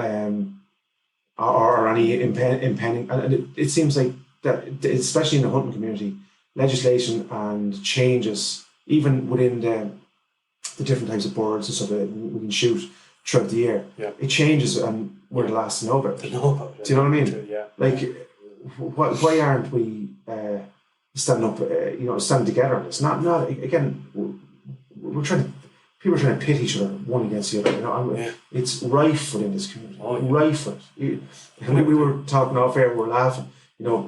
Or any impending. And it seems like that, especially in the hunting community, legislation and changes, even within the different types of birds and stuff that we can shoot throughout the year, it changes, and we're the last to know about it. Do you know what I mean? Yeah. Like, why aren't we standing up, standing together on this? Not again, people are trying to pit each other one against the other. It's rife within this community. Rife with it. We were talking off air, we were laughing.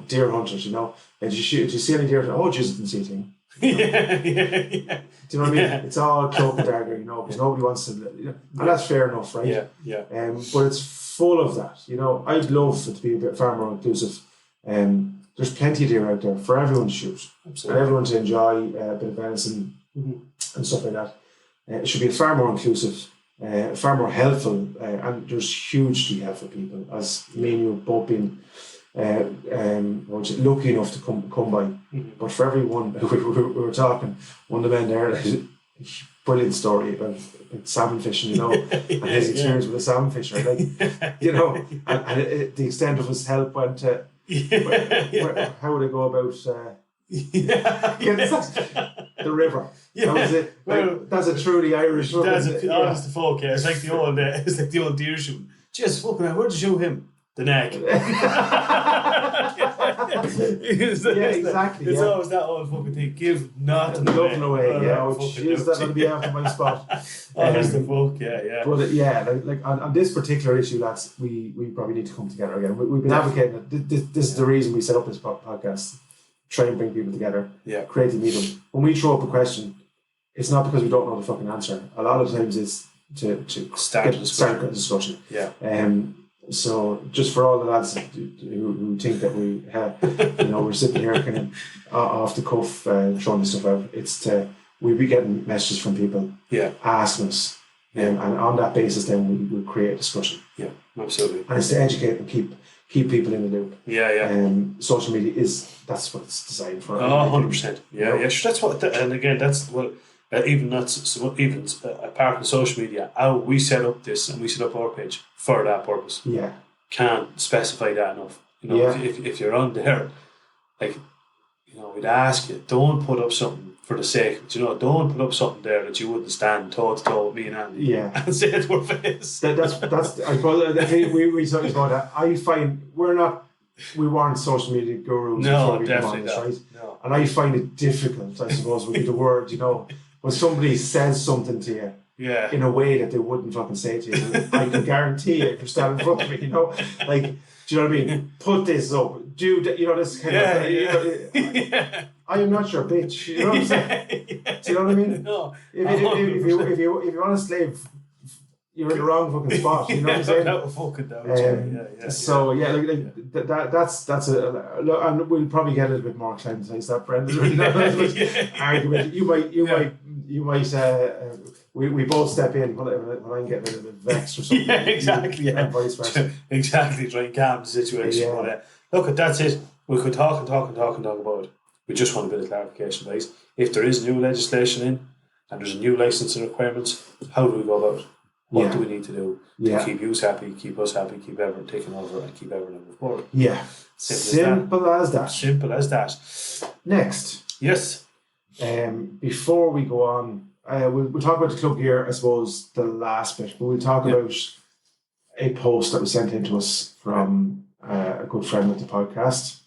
Deer hunters. Did you see any deer? Oh, Jesus, didn't see a thing. Yeah. Do you know what I mean? It's all cloak and dagger, because nobody wants to. And that's fair enough, right? Yeah. But it's full of that. I'd love it to be a bit far more inclusive. There's plenty of deer out there for everyone to shoot. Absolutely. And everyone to enjoy a bit of venison and stuff like that. It should be far more inclusive, far more helpful, and there's hugely helpful people, as me and you have both been lucky enough to come by. But for everyone, we were talking, one of the men there, brilliant story about salmon fishing, and his experience with a salmon fisher, and the extent of his help went to how would I go about the river. That was it. That's a truly Irish river. That's the folk. It's like the old deer shooting. Just fucking hell, where'd you shoot him? The neck. Exactly. It's always that old fucking thing. Give nothing away. That'll be after my spot. That's the fuck. Yeah. But like on this particular issue, lads, we probably need to come together again. We've been advocating it. This is the reason we set up this podcast. Try and bring people together. Create a meeting. When we throw up a question, it's not because we don't know the fucking answer. A lot of times it's start the discussion. Yeah. So just for all the lads who think that we're sitting here kind of off the cuff throwing this stuff out, we'll be getting messages from people asking us, and on that basis then we'll create a discussion. Yeah, absolutely. And it's to educate and keep people in the loop. Social media that's what it's designed for. 100%. Yeah, sure, that's what, and again, that's what. Even apart from social media, how we set up this and we set up our page for that purpose. Yeah, can't specify that enough. If you're on there, we'd ask you, don't put up something for the sake of it. Don't put up something there that you wouldn't stand toe to toe with me and Andy. And say it to our face. That's. I think we talked about that. I find we weren't social media gurus. No, definitely not. Right? No. And I find it difficult, I suppose, with the word, when somebody says something to you in a way that they wouldn't fucking say to you, I can guarantee it if you're standing in front of me, do you know what I mean? Put this up. Do this kind of I am not your bitch. You know what I'm saying? Do you know what I mean? No. If you want to slave, you're in the wrong fucking spot. You know what I'm saying? That fucking doubt. So that's a look, and we'll probably get a little bit more acclimatized that, Brendan. Argument. You might. We both step in when I'm getting a little bit vexed or something. Yeah, exactly. And vice versa. Exactly. Try and calm the situation. Look, that's it. We could talk about it. We just want a bit of clarification, guys. If there is new legislation in and there's a new licensing requirements, how do we go about it? What do we need to do to keep you happy, keep us happy, keep everyone taking over, and keep everyone moving forward? Yeah. Simple as that. Simple as that. Next. Yes. Before we go on, we'll talk about the club gear, I suppose, the last bit, but we'll talk about a post that was sent in to us from a good friend of the podcast.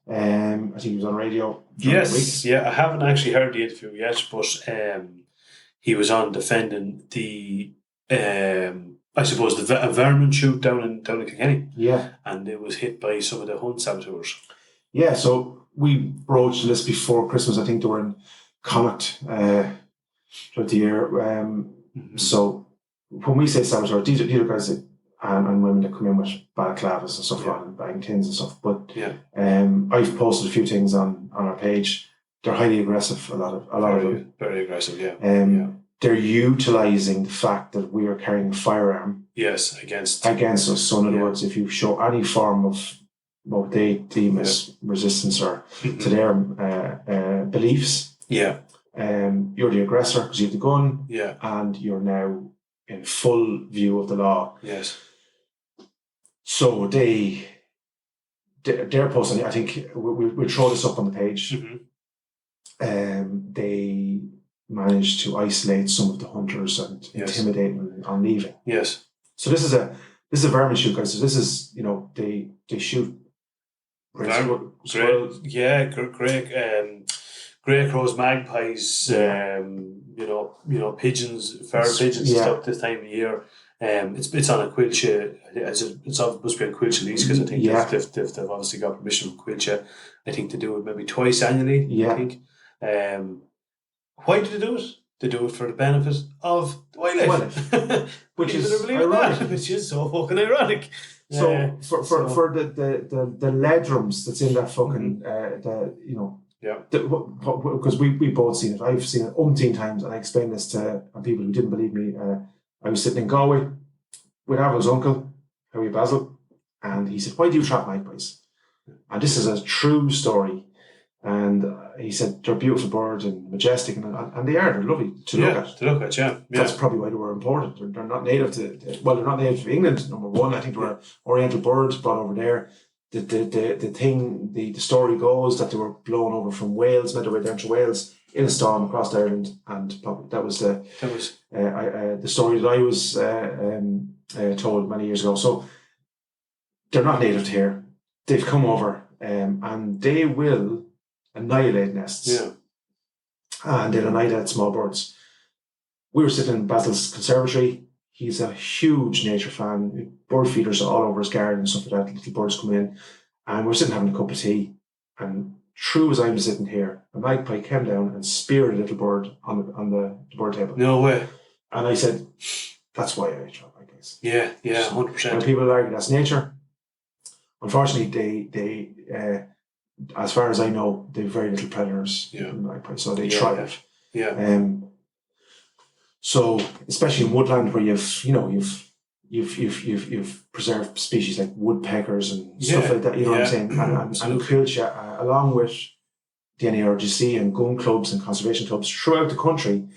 I think he was on radio. Yes, I haven't actually heard the interview yet, but he was on defending the I suppose a vermin shoot down in Kilkenny. Yeah. And it was hit by some of the hunt saboteurs. Yeah, so we broached this before Christmas. I think they were in Connacht throughout the year. So when we say saboteurs, these are guys that, and women that come in with balaclavas and stuff on and bang tins and stuff. But I've posted a few things on our page. They're highly aggressive. A lot of them. Very aggressive. Yeah. They're utilising the fact that we are carrying a firearm. Yes, against us. So in other words, if you show any form of what they deem as resistance or to their beliefs, you're the aggressor because you have the gun, and you're now in full view of the law. Yes. So they're posting. I think we'll throw this up on the page. They managed to isolate some of the hunters and intimidate them on leaving. Yes. So this is a vermin shoot, guys. So this is they shoot grey crows, magpies, pigeons, feral pigeons, stuff this time of year. It's on a quilcha. It's must be on quilcha lease because I think they've obviously got permission from quilcha. I think they do it maybe twice annually. Yeah. I think. Why do they do it? They do it for the benefit of the wildlife. Which is ironic. Which is so fucking ironic. So for the ledrums that's in that fucking because we both seen it. I've seen it umpteen times, and I explained this to people who didn't believe me. I was sitting in Galway with Aval's uncle, Howie Basil, and he said, "Why do you trap magpies?" And this is a true story. And he said they're beautiful birds and majestic, and they are. They're lovely to look at. That's probably why they were imported. They're not native they're not native to England. Number one, I think they were Oriental birds brought over there. The story goes that they were blown over from Wales, made their way down to Wales in a storm across Ireland, and that was the story that I was told many years ago. So they're not native to here. They've come over, and they will annihilate nests. And they'll annihilate small birds. We were sitting in Basil's conservatory. He's a huge nature fan. Bird feeders all over his garden and stuff like that. Little birds come in. And we're sitting having a cup of tea. And true as I'm sitting here, a magpie came down and speared a little bird on the bird table. No way. And I said, That's why I trap magpies. Yeah, 100%. When people argue that's nature, unfortunately, they as far as I know, they have very little predators. Yeah. Magpies, so they thrive. Yeah. So especially in woodland where you've preserved species like woodpeckers and stuff like that. You know what I'm saying? And quilcha, along with the NARGC and gun clubs and conservation clubs throughout the country,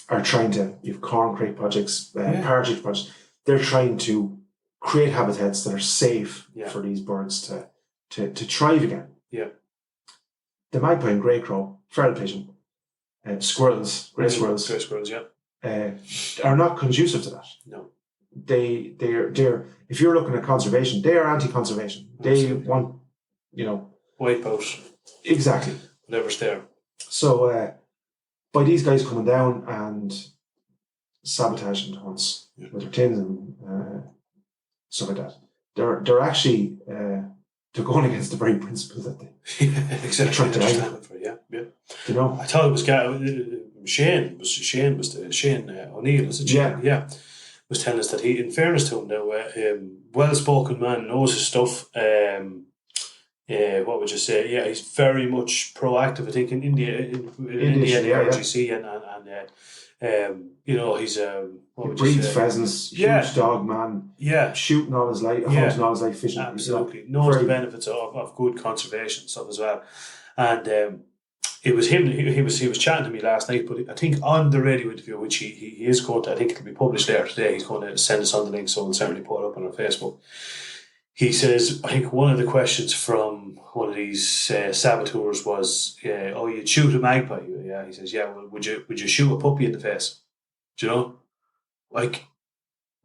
are trying to. You've corn crate projects, partridge projects. They're trying to create habitats that are safe for these birds to thrive again. Yeah. The magpie and grey crow, feral pigeon, squirrels, grey squirrels, are not conducive to that. No. They're if you're looking at conservation, they are anti-conservation. Absolutely. They want, wipe out exactly whatever's there. So by these guys coming down and sabotaging the hunts with their tins and stuff like that, they're actually they're going against the very principles that they exactly. I thought it was Shane O'Neill, is it Shane? Yeah. Was telling us that he, in fairness to him now, well-spoken man, knows his stuff. What would you say? Yeah, he's very much proactive. I think in India, in RGC and he's what would breeds you say? Pheasants, huge dog man. Yeah, shooting all his life, hunting all his life, fishing. Absolutely, knows the benefits of good conservation stuff as well, and. It was him. He was chatting to me last night, but I think on the radio interview, which he is going to, I think it'll be published later today. He's going to send us on the link, so we'll certainly put it up on our Facebook. He says, I think one of the questions from one of these saboteurs was, you'd shoot a magpie. Yeah, he says, well, would you shoot a puppy in the face? Do you know? Like,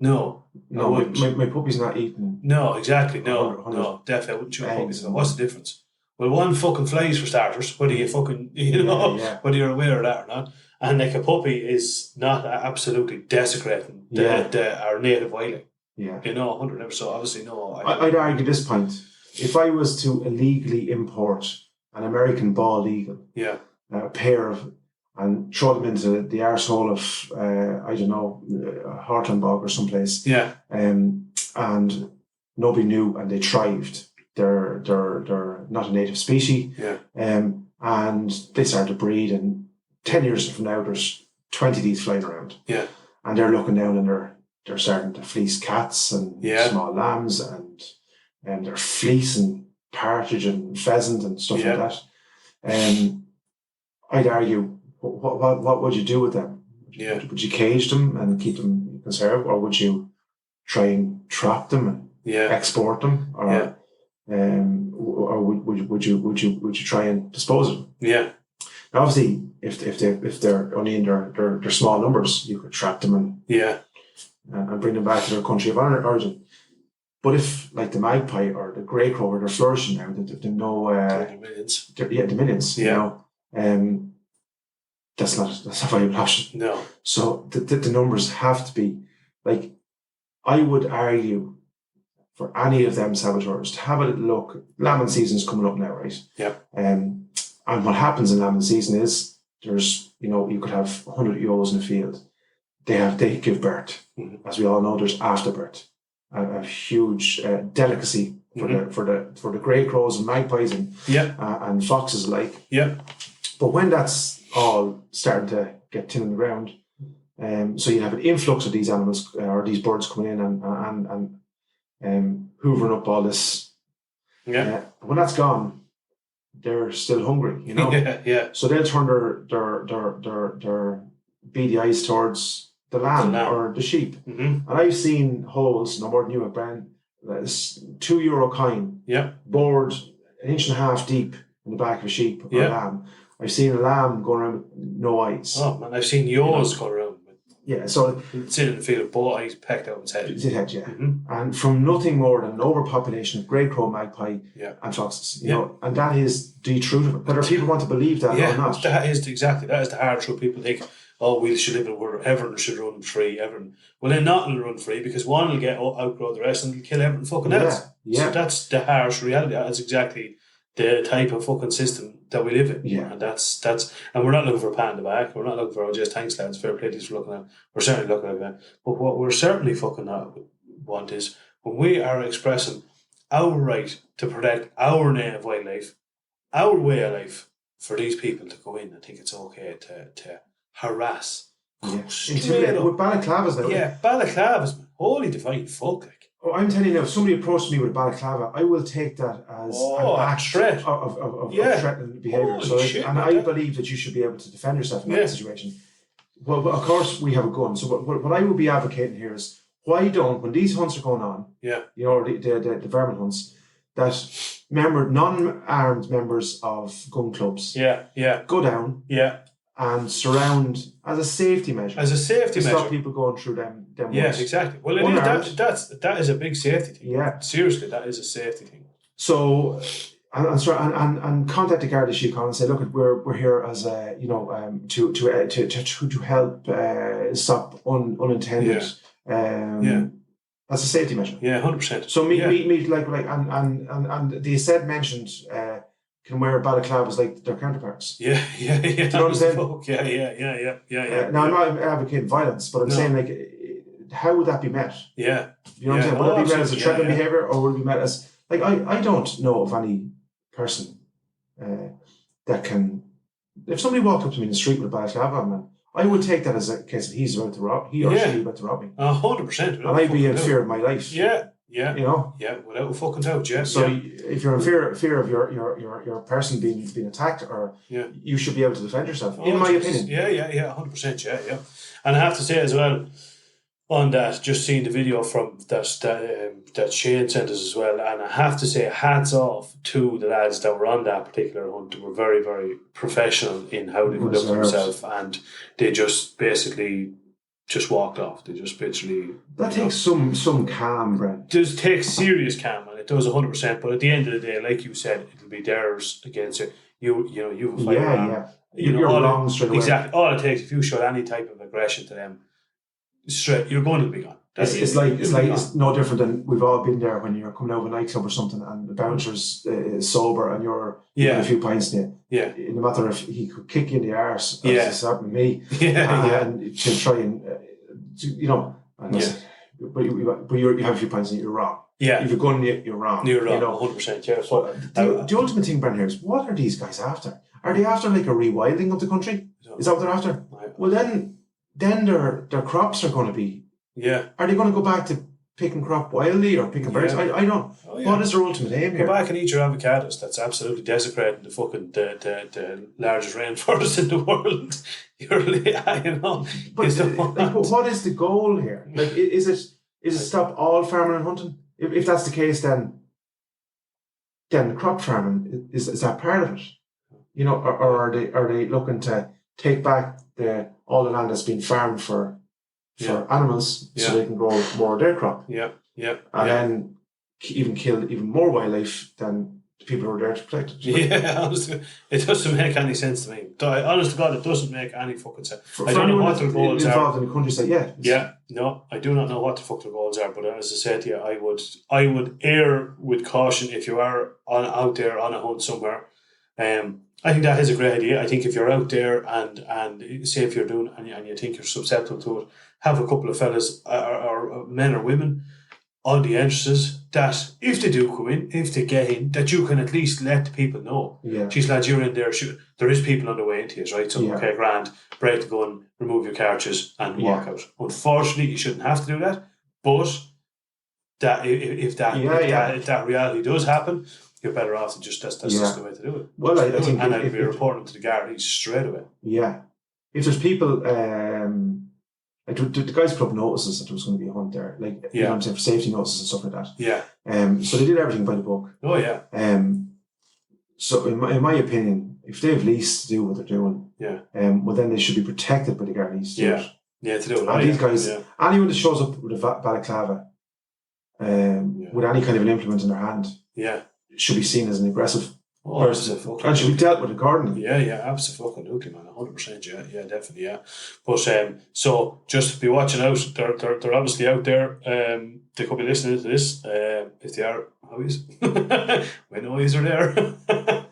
no, my puppy's not eating. No, exactly, no, definitely, I wouldn't shoot a puppy. So what's the difference? Well, one fucking flies for starters, whether you fucking, whether you're aware of that or not. And like a puppy is not absolutely desecrating our native wildlife. Yeah. 100%. So obviously, no. I'd argue this point. If I was to illegally import an American bald eagle, a pair of, and throw them into the arsehole of, Hartlenbog or someplace, and nobody knew and they thrived. They're not a native species, and they start to breed. And 10 years from now, there's 20 of these flying around, and they're looking down and they're starting to fleece cats and small lambs, and they're fleecing partridge and pheasant and stuff like that. I'd argue, what would you do with them? Would you cage them and keep them conserved, or would you try and trap them and export them, or would you try and dispose of them? Yeah. Now, obviously, if they're only in their small numbers, you could trap them and bring them back to their country of origin. But if, like the magpie or the grey crow, they're flourishing now, they're no millions. The millions. That's not a viable option. No. So the numbers have to be like. I would argue, for any of them saboteurs to have a little look. Lambing season's coming up now, right? Yeah. And what happens in lambing season is there's, you could have 100 ewes in the field. They give birth. Mm-hmm. As we all know, there's afterbirth, a huge delicacy for the grey crows and magpies and foxes alike. Yeah. But when that's all starting to get thin on the ground, so you have an influx of these animals or these birds coming in and hoovering up all this. Yeah. When that's gone, they're still hungry, So they'll turn their beady eyes towards the lamb or the sheep. Mm-hmm. And I've seen holes no more than you have, Brian. €2 coin, bored 1.5 inches deep in the back of a sheep or a lamb. I've seen a lamb going around with no eyes. Oh man, I've seen yours go around. So sitting in the field, both eyes pecked out its head. Its head, Mm-hmm. And from nothing more than an overpopulation of grey crow, magpie, and foxes. And that is the truth of it. Whether people want to believe that or not. That is the hard truth. People think, we should live in a world where everyone should run free. Well, they're not going to run free because one will outgrow the rest and will kill everything fucking else. Yeah. So that's the harsh reality. That's exactly the type of fucking system that we live in. Yeah. And that's and we're not looking for a pat in the back. We're not looking for just thanks lads, fair play to for looking at. We're certainly looking at that. But what we're certainly fucking not want is when we are expressing our right to protect our native wildlife, our way of life, for these people to go in, I think it's okay to harass. Yeah. Intimidate with balaclavas now. Yeah, balaclavas, man. Holy divine fuck, like. Oh, I'm telling you now, if somebody approaches me with a balaclava, I will take that as an act threat of threatening behaviour. I believe that you should be able to defend yourself in that situation. Well, of course, we have a gun. So what I would be advocating here is, why don't, when these hunts are going on, you know, the vermin hunts, that non-armed members of gun clubs go down and surround as a safety measure. Stop people going through them woods. Exactly. Well, that is a big safety thing. Yeah. Seriously, that is a safety thing. So, and contact the Garda Síochána and say, look, we're here as to help stop unintended. That's a safety measure. Yeah, 100%. So meet and the said mentioned can wear balaclavas like their counterparts. Yeah. Do you know what I'm saying? Yeah. Now I'm not advocating violence, but I'm saying, like, how would that be met? Yeah. You know what I'm saying? Would it be met as a threatening behaviour, or would it be met as, like, I don't know of any person that can, if somebody walked up to me in the street with a balaclava on, man, I would take that as a case that he or she is about to rob me. 100%. And I'd be in fear of my life. Yeah. You know? Yeah, without a fucking doubt, So if you're in fear of your person being attacked, or you should be able to defend yourself, in my opinion. Yeah, 100%, yeah. And I have to say as well, on that, just seeing the video from that Shane sent us as well, and I have to say hats off to the lads that were on that particular hunt. They were very, very professional in how they conducted themselves, and they just basically just walked off. They just literally... That takes some calm, Brent. It does take serious calm, and it does 100%, but at the end of the day, like you said, it'll be theirs against it. You have a firearm. Yeah. You're wrong straight away. Exactly. All it takes, if you show any type of aggression to them, straight, you're going to be gone. It's no different than we've all been there when you're coming out of a nightclub or something and the bouncer's sober and you're a few pints in you. Yeah. No matter if he could kick you in the arse, as it's happened to me, and to try and but you have a few pints and you're wrong. Yeah. If you're going, you're wrong. You're wrong. 100%. Yeah. So, the ultimate thing, Brent, here is, what are these guys after? Are they after like a rewilding of the country? Is that what they're after? Well, then their crops are going to be. Yeah. Are they going to go back to picking crop wildly or picking berries? I don't. What is their ultimate aim here? Go back and eat your avocados. That's absolutely desecrating the fucking the largest rainforest in the world. But what is the goal here? Like, is it stop all farming and hunting? If that's the case, then crop farming is that part of it? You know, or are they looking to take back all the land that's been farmed for animals so they can grow more of their crop? Yeah. And then even kill even more wildlife than the people who are there to protect it. Yeah, honestly, it doesn't make any sense to me. Honest to God, it doesn't make any fucking sense. I don't know what their goals are. Involved in the countryside, no, I do not know what the fuck their goals are. But as I said to you, I would err with caution if you are out there on a hunt somewhere. I think that is a great idea. I think if you're out there and say if you're doing and you think you're susceptible to it, have a couple of fellas or men or women on the entrances that if they do come in, if they get in, that you can at least let the people know. Yeah. Geez, lads, you're in there. There is people on the way into you, right? So, okay, grand, break the gun, remove your cartridges and walk out. Unfortunately, you shouldn't have to do that. But that if that reality does happen, you're better off to just that's just the way to do it. Well, I think, and I'd be reporting to the Gardaí straight away. Yeah, if there's people, like the guys' club notices that there was going to be a hunt there, like you know what I'm saying, for safety notices and stuff like that. Yeah. So they did everything by the book. Oh yeah. So in my opinion, if they have lease to do what they're doing, well then they should be protected by the Gardaí. Yeah, to do it. And these guys, anyone that shows up with a balaclava, with any kind of an implement in their hand, should be seen as an aggressive absolutely. And should be dealt with accordingly. Yeah, absolutely, man. 100%. Yeah, definitely. Yeah, but so just be watching out. They're obviously out there. They could be listening to this. If they are, how is? We know these are there.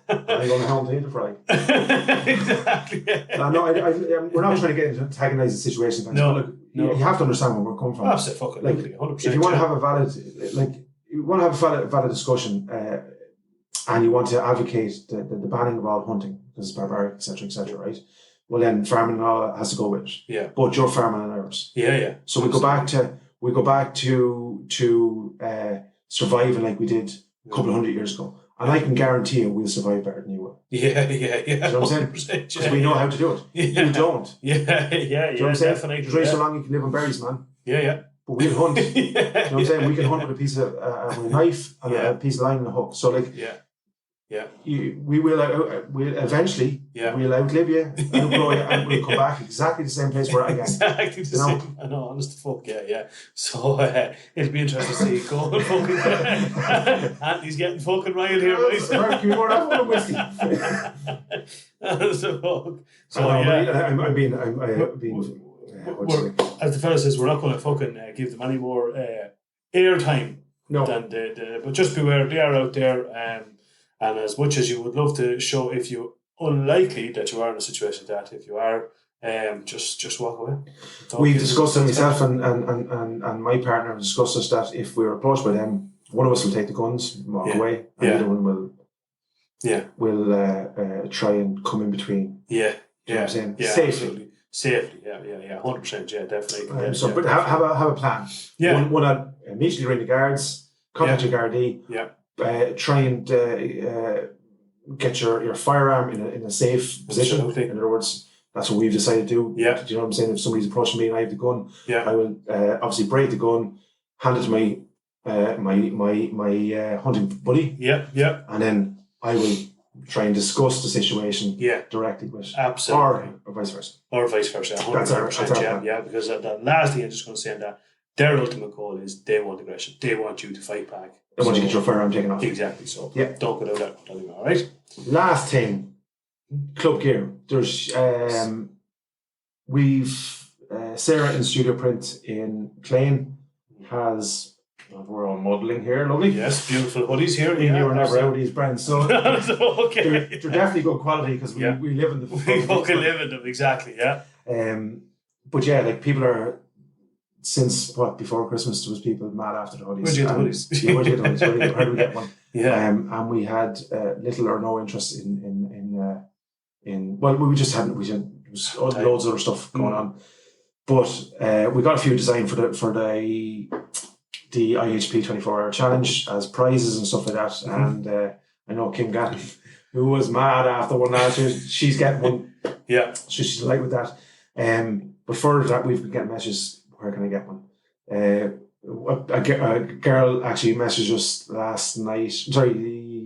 I'm going to hound the fry. Exactly. Yeah. No, we're not trying to get into antagonising situations. No, but look, you have to understand where we're coming from. Absolutely, 100%. If you want to have a valid discussion, and you want to advocate the banning of all hunting because it's barbaric, etc., right? Well, then farming and all has to go with it. Yeah. But you're farming and ours. Yeah. So we go back to surviving like we did a couple of 100 years ago. And I can guarantee you we'll survive better than you will. Yeah. You know what I'm saying? Because we know how to do it. Yeah. You don't. Yeah. Do you know what I'm saying? Definitely. Try so long you can live on berries, man. Yeah. But we'll hunt. You know what I'm saying? We can hunt with a piece of with a knife and a piece of line and a hook. So like, we will we'll eventually we'll outlive you and outgrow you, and we'll come back exactly the same place we're at again. Exactly the same. I know, honest to fuck, yeah. So it'll be interesting to see go fucking Anthony's getting fucking riled here, right? Give me more than one whiskey. I'm being as the fella says, we're not going to fucking give them any more airtime. No. But just beware, they are out there. And as much as you would love to show, if you're unlikely that you are in a situation that, if you are, just walk away. We've discussed it, myself and my partner have discussed this, that if we're approached by them, one of us will take the guns, walk away, and the other one will try and come in between. Yeah. You know what I'm saying? Yeah, Safely. Safely, yeah, 100%, yeah, definitely. But have a plan. Yeah. One immediately ring the guards, contact your Gardaí. Yeah. Try and get your firearm in a safe position. Absolutely. In other words, that's what we've decided to do. Yeah. Do you know what I'm saying? If somebody's approaching me and I have the gun, I will obviously break the gun, hand it to my hunting buddy. Yeah. And then I will try and discuss the situation directly with. Absolutely. Or vice versa. 100%. That's our plan. Yeah, because the last thing I'm just going to say that their ultimate goal is they want aggression. They want you to fight back. They want you to get your firearm taken off. Exactly. So don't go down that. All right. Last thing, club gear. There's we've Sarah in Studio Print in Clane has. We're all modelling here, lovely. Yes, beautiful hoodies here. You were never out of these brands, so okay. They're definitely good quality because we live in them. We fucking live in them, exactly. Yeah. But yeah, like people are. Since before Christmas, there was people mad after the hoodies. Where'd you get the hoodies? Yeah, where'd you get the hoodies? Where did we get one? Yeah. And we had little or no interest in well, we just hadn't. There was loads of other stuff going on, but we got a few designed for the IHP 24-hour challenge as prizes and stuff like that. And I know Kim Gatton, who was mad after one last year, she's getting one. Yeah. So she's delighted with that. But further that, we've been getting messages. Where can I get one? A girl actually messaged us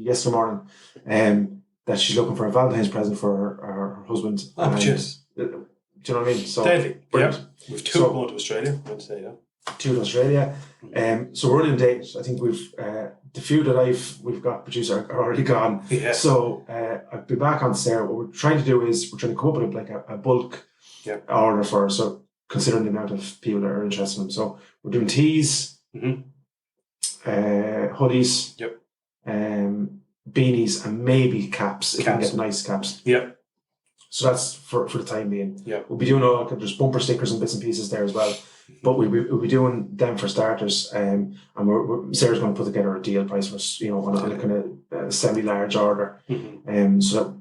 yesterday morning, that she's looking for a Valentine's present for her husband. Oh, cheers. Do you know what I mean? So deadly. Yeah. We've two going to Australia. I'd say, two to Australia. So we're running date. I think we've the few that we've got produced are already gone. Yeah. So I'll be back on Sarah. What we're trying to do is we're trying to come up with like a bulk order for her. So considering the amount of people that are interested in them. So we're doing tees, hoodies, beanies, and maybe caps if we can get nice caps. Yep. So that's for the time being. Yeah. We'll be doing there's bumper stickers and bits and pieces there as well. But we'll be doing them for starters. And Sarah's going to put together a deal price for us, on a kind of semi-large order. So that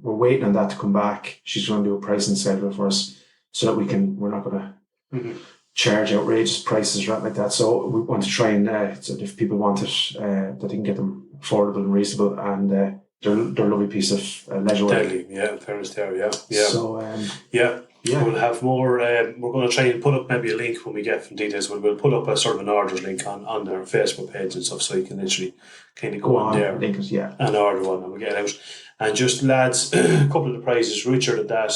we're waiting on that to come back. She's going to do a pricing schedule for us, so that we're not going to charge outrageous prices or anything like that. So we want to try and, so if people want it, that they can get them affordable and reasonable, and they're a lovely piece of leisure wear. Deadly, in fairness there, yeah. So, we'll have more, we're going to try and put up maybe a link when we get from details. We'll put up a sort of an orders link on their Facebook page and stuff, so you can literally kind of go on there and order one, and we'll get it out. And just lads, a couple of the prizes. Richard at that,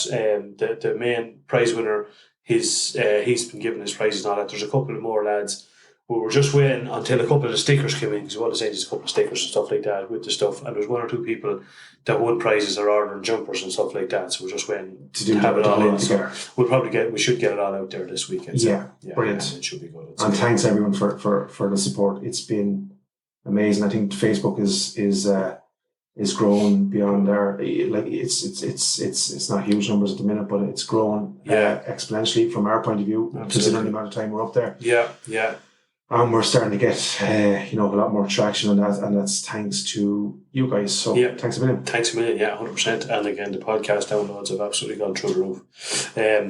the main prize winner, he's been given his prizes and all that. There's a couple of more lads we were just waiting until a couple of the stickers came in, because we want to say there's a couple of stickers and stuff like that with the stuff, and there's 1 or 2 people that won prizes or ordering jumpers and stuff like that, so we're just waiting to have it all in together. We should get it all out there this weekend. Yeah, brilliant. It should be good. And thanks everyone for the support. It's been amazing. I think Facebook is grown beyond our, like it's not huge numbers at the minute, but it's grown exponentially from our point of view, considering the amount of time we're up there. Yeah. And we're starting to get a lot more traction on that, and that's thanks to you guys. So thanks a million. Thanks a million, 100%. And again, the podcast downloads have absolutely gone through the roof.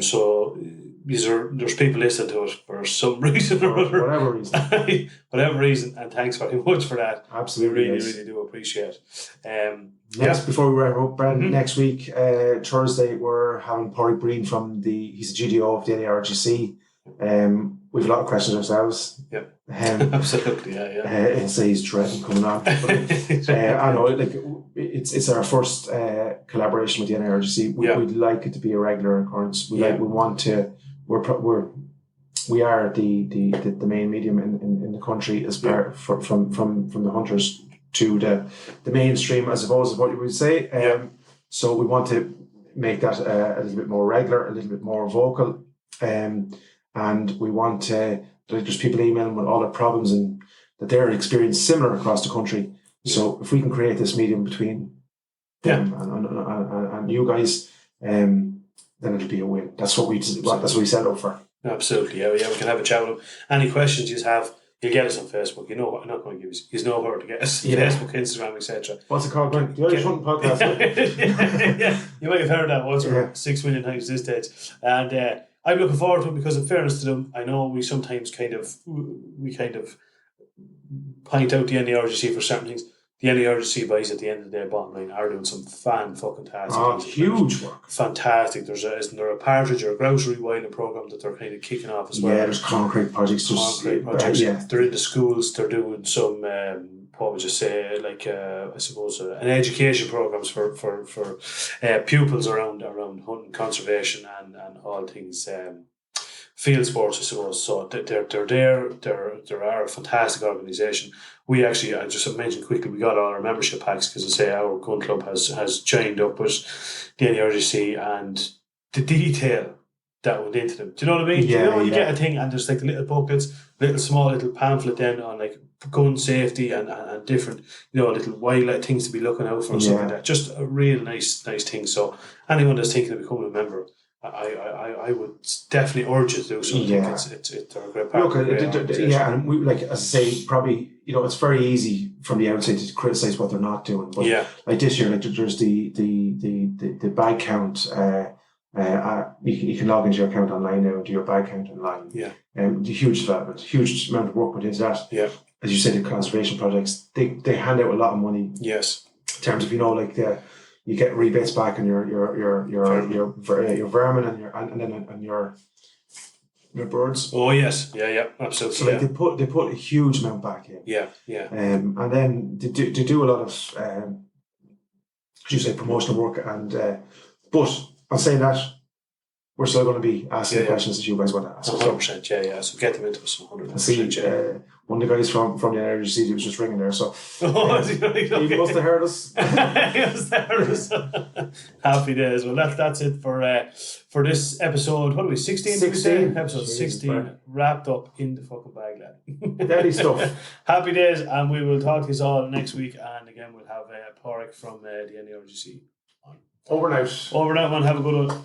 So there's people listening to it for some reason or other. Whatever reason, and thanks very much for that. Absolutely. We really do appreciate it. Before we wrap up, Brandon, next week, Thursday, we're having Pádraig Breen he's the GDO of the NARGC. We've a lot of questions ourselves. Yep. Absolutely, And say he's dreading coming on. But, I know, like it's our first collaboration with the NARGC. We'd like it to be a regular occurrence. We want to. We are the main medium in the country as part from the hunters to the mainstream, I suppose, is what you would say. So we want to make that a little bit more regular, a little bit more vocal. And we want there's people emailing with all their problems and that they're experiencing similar across the country. So if we can create this medium between them and you guys, then it'll be a win. That's what we set up for. Absolutely, we can have a chat with them. Any questions you have, you'll get us on Facebook. You know what? I'm not going to give you know where to get us. Facebook, Instagram, etc. What's it called? The Irish Hunting Podcast. You might have heard that once or 6 million times this stage. And I'm looking forward to it because, in fairness to them, I know we sometimes kind of point out the NARGC for certain things. The NARGC boys at the end of the day, bottom line, are doing some fantastic huge work. Fantastic. Isn't there a partridge or a grouse rewilding program that they're kind of kicking off as well? Yeah, there's concrete projects. They're in the schools. They're doing some what would you say, like I suppose an education programs for pupils around hunting, conservation, and all things field sports, I suppose. So they're there. There are a fantastic organisation. We actually, I just mentioned quickly, we got all our membership packs because I say our gun club has joined up with the NARGC, and the detail that went into them. Do you know what I mean? Yeah, you know when you get a thing and there's like the little booklets, little pamphlet then on like gun safety and different, little wildlife things to be looking out for and stuff like that. Just a real nice thing. So anyone that's thinking of becoming a member, I would definitely urge you to do something. Yeah. They're a great part. And we, like, as I say, probably, it's very easy from the outside to criticize what they're not doing. But like this year, like there's the bag count. You can log into your account online now and do your bag count online. Yeah. The huge development, huge amount of work went into that. Yeah. As you said, the conservation projects, they hand out a lot of money. Yes. In terms of you get rebates back on your vermin and your birds. Oh yes, yeah, absolutely. So like they put a huge amount back in. Yeah. And then they do a lot of as you say, promotional work, and but I'll say that we're still going to be asking questions that you guys want to ask. 100%, yeah. So get them into us 100%. One of the guys from the NRGC, he was just ringing there, so he must have heard us. He must have heard us. Happy days. Well, that's it for this episode. What are we? 16? Episode 16 man. Wrapped up in the fucking bag, lad. Deadly stuff. Happy days, and we will talk to you all next week. And again, we'll have Pádraig from the NRGC on. Over and out, man. Have a good one.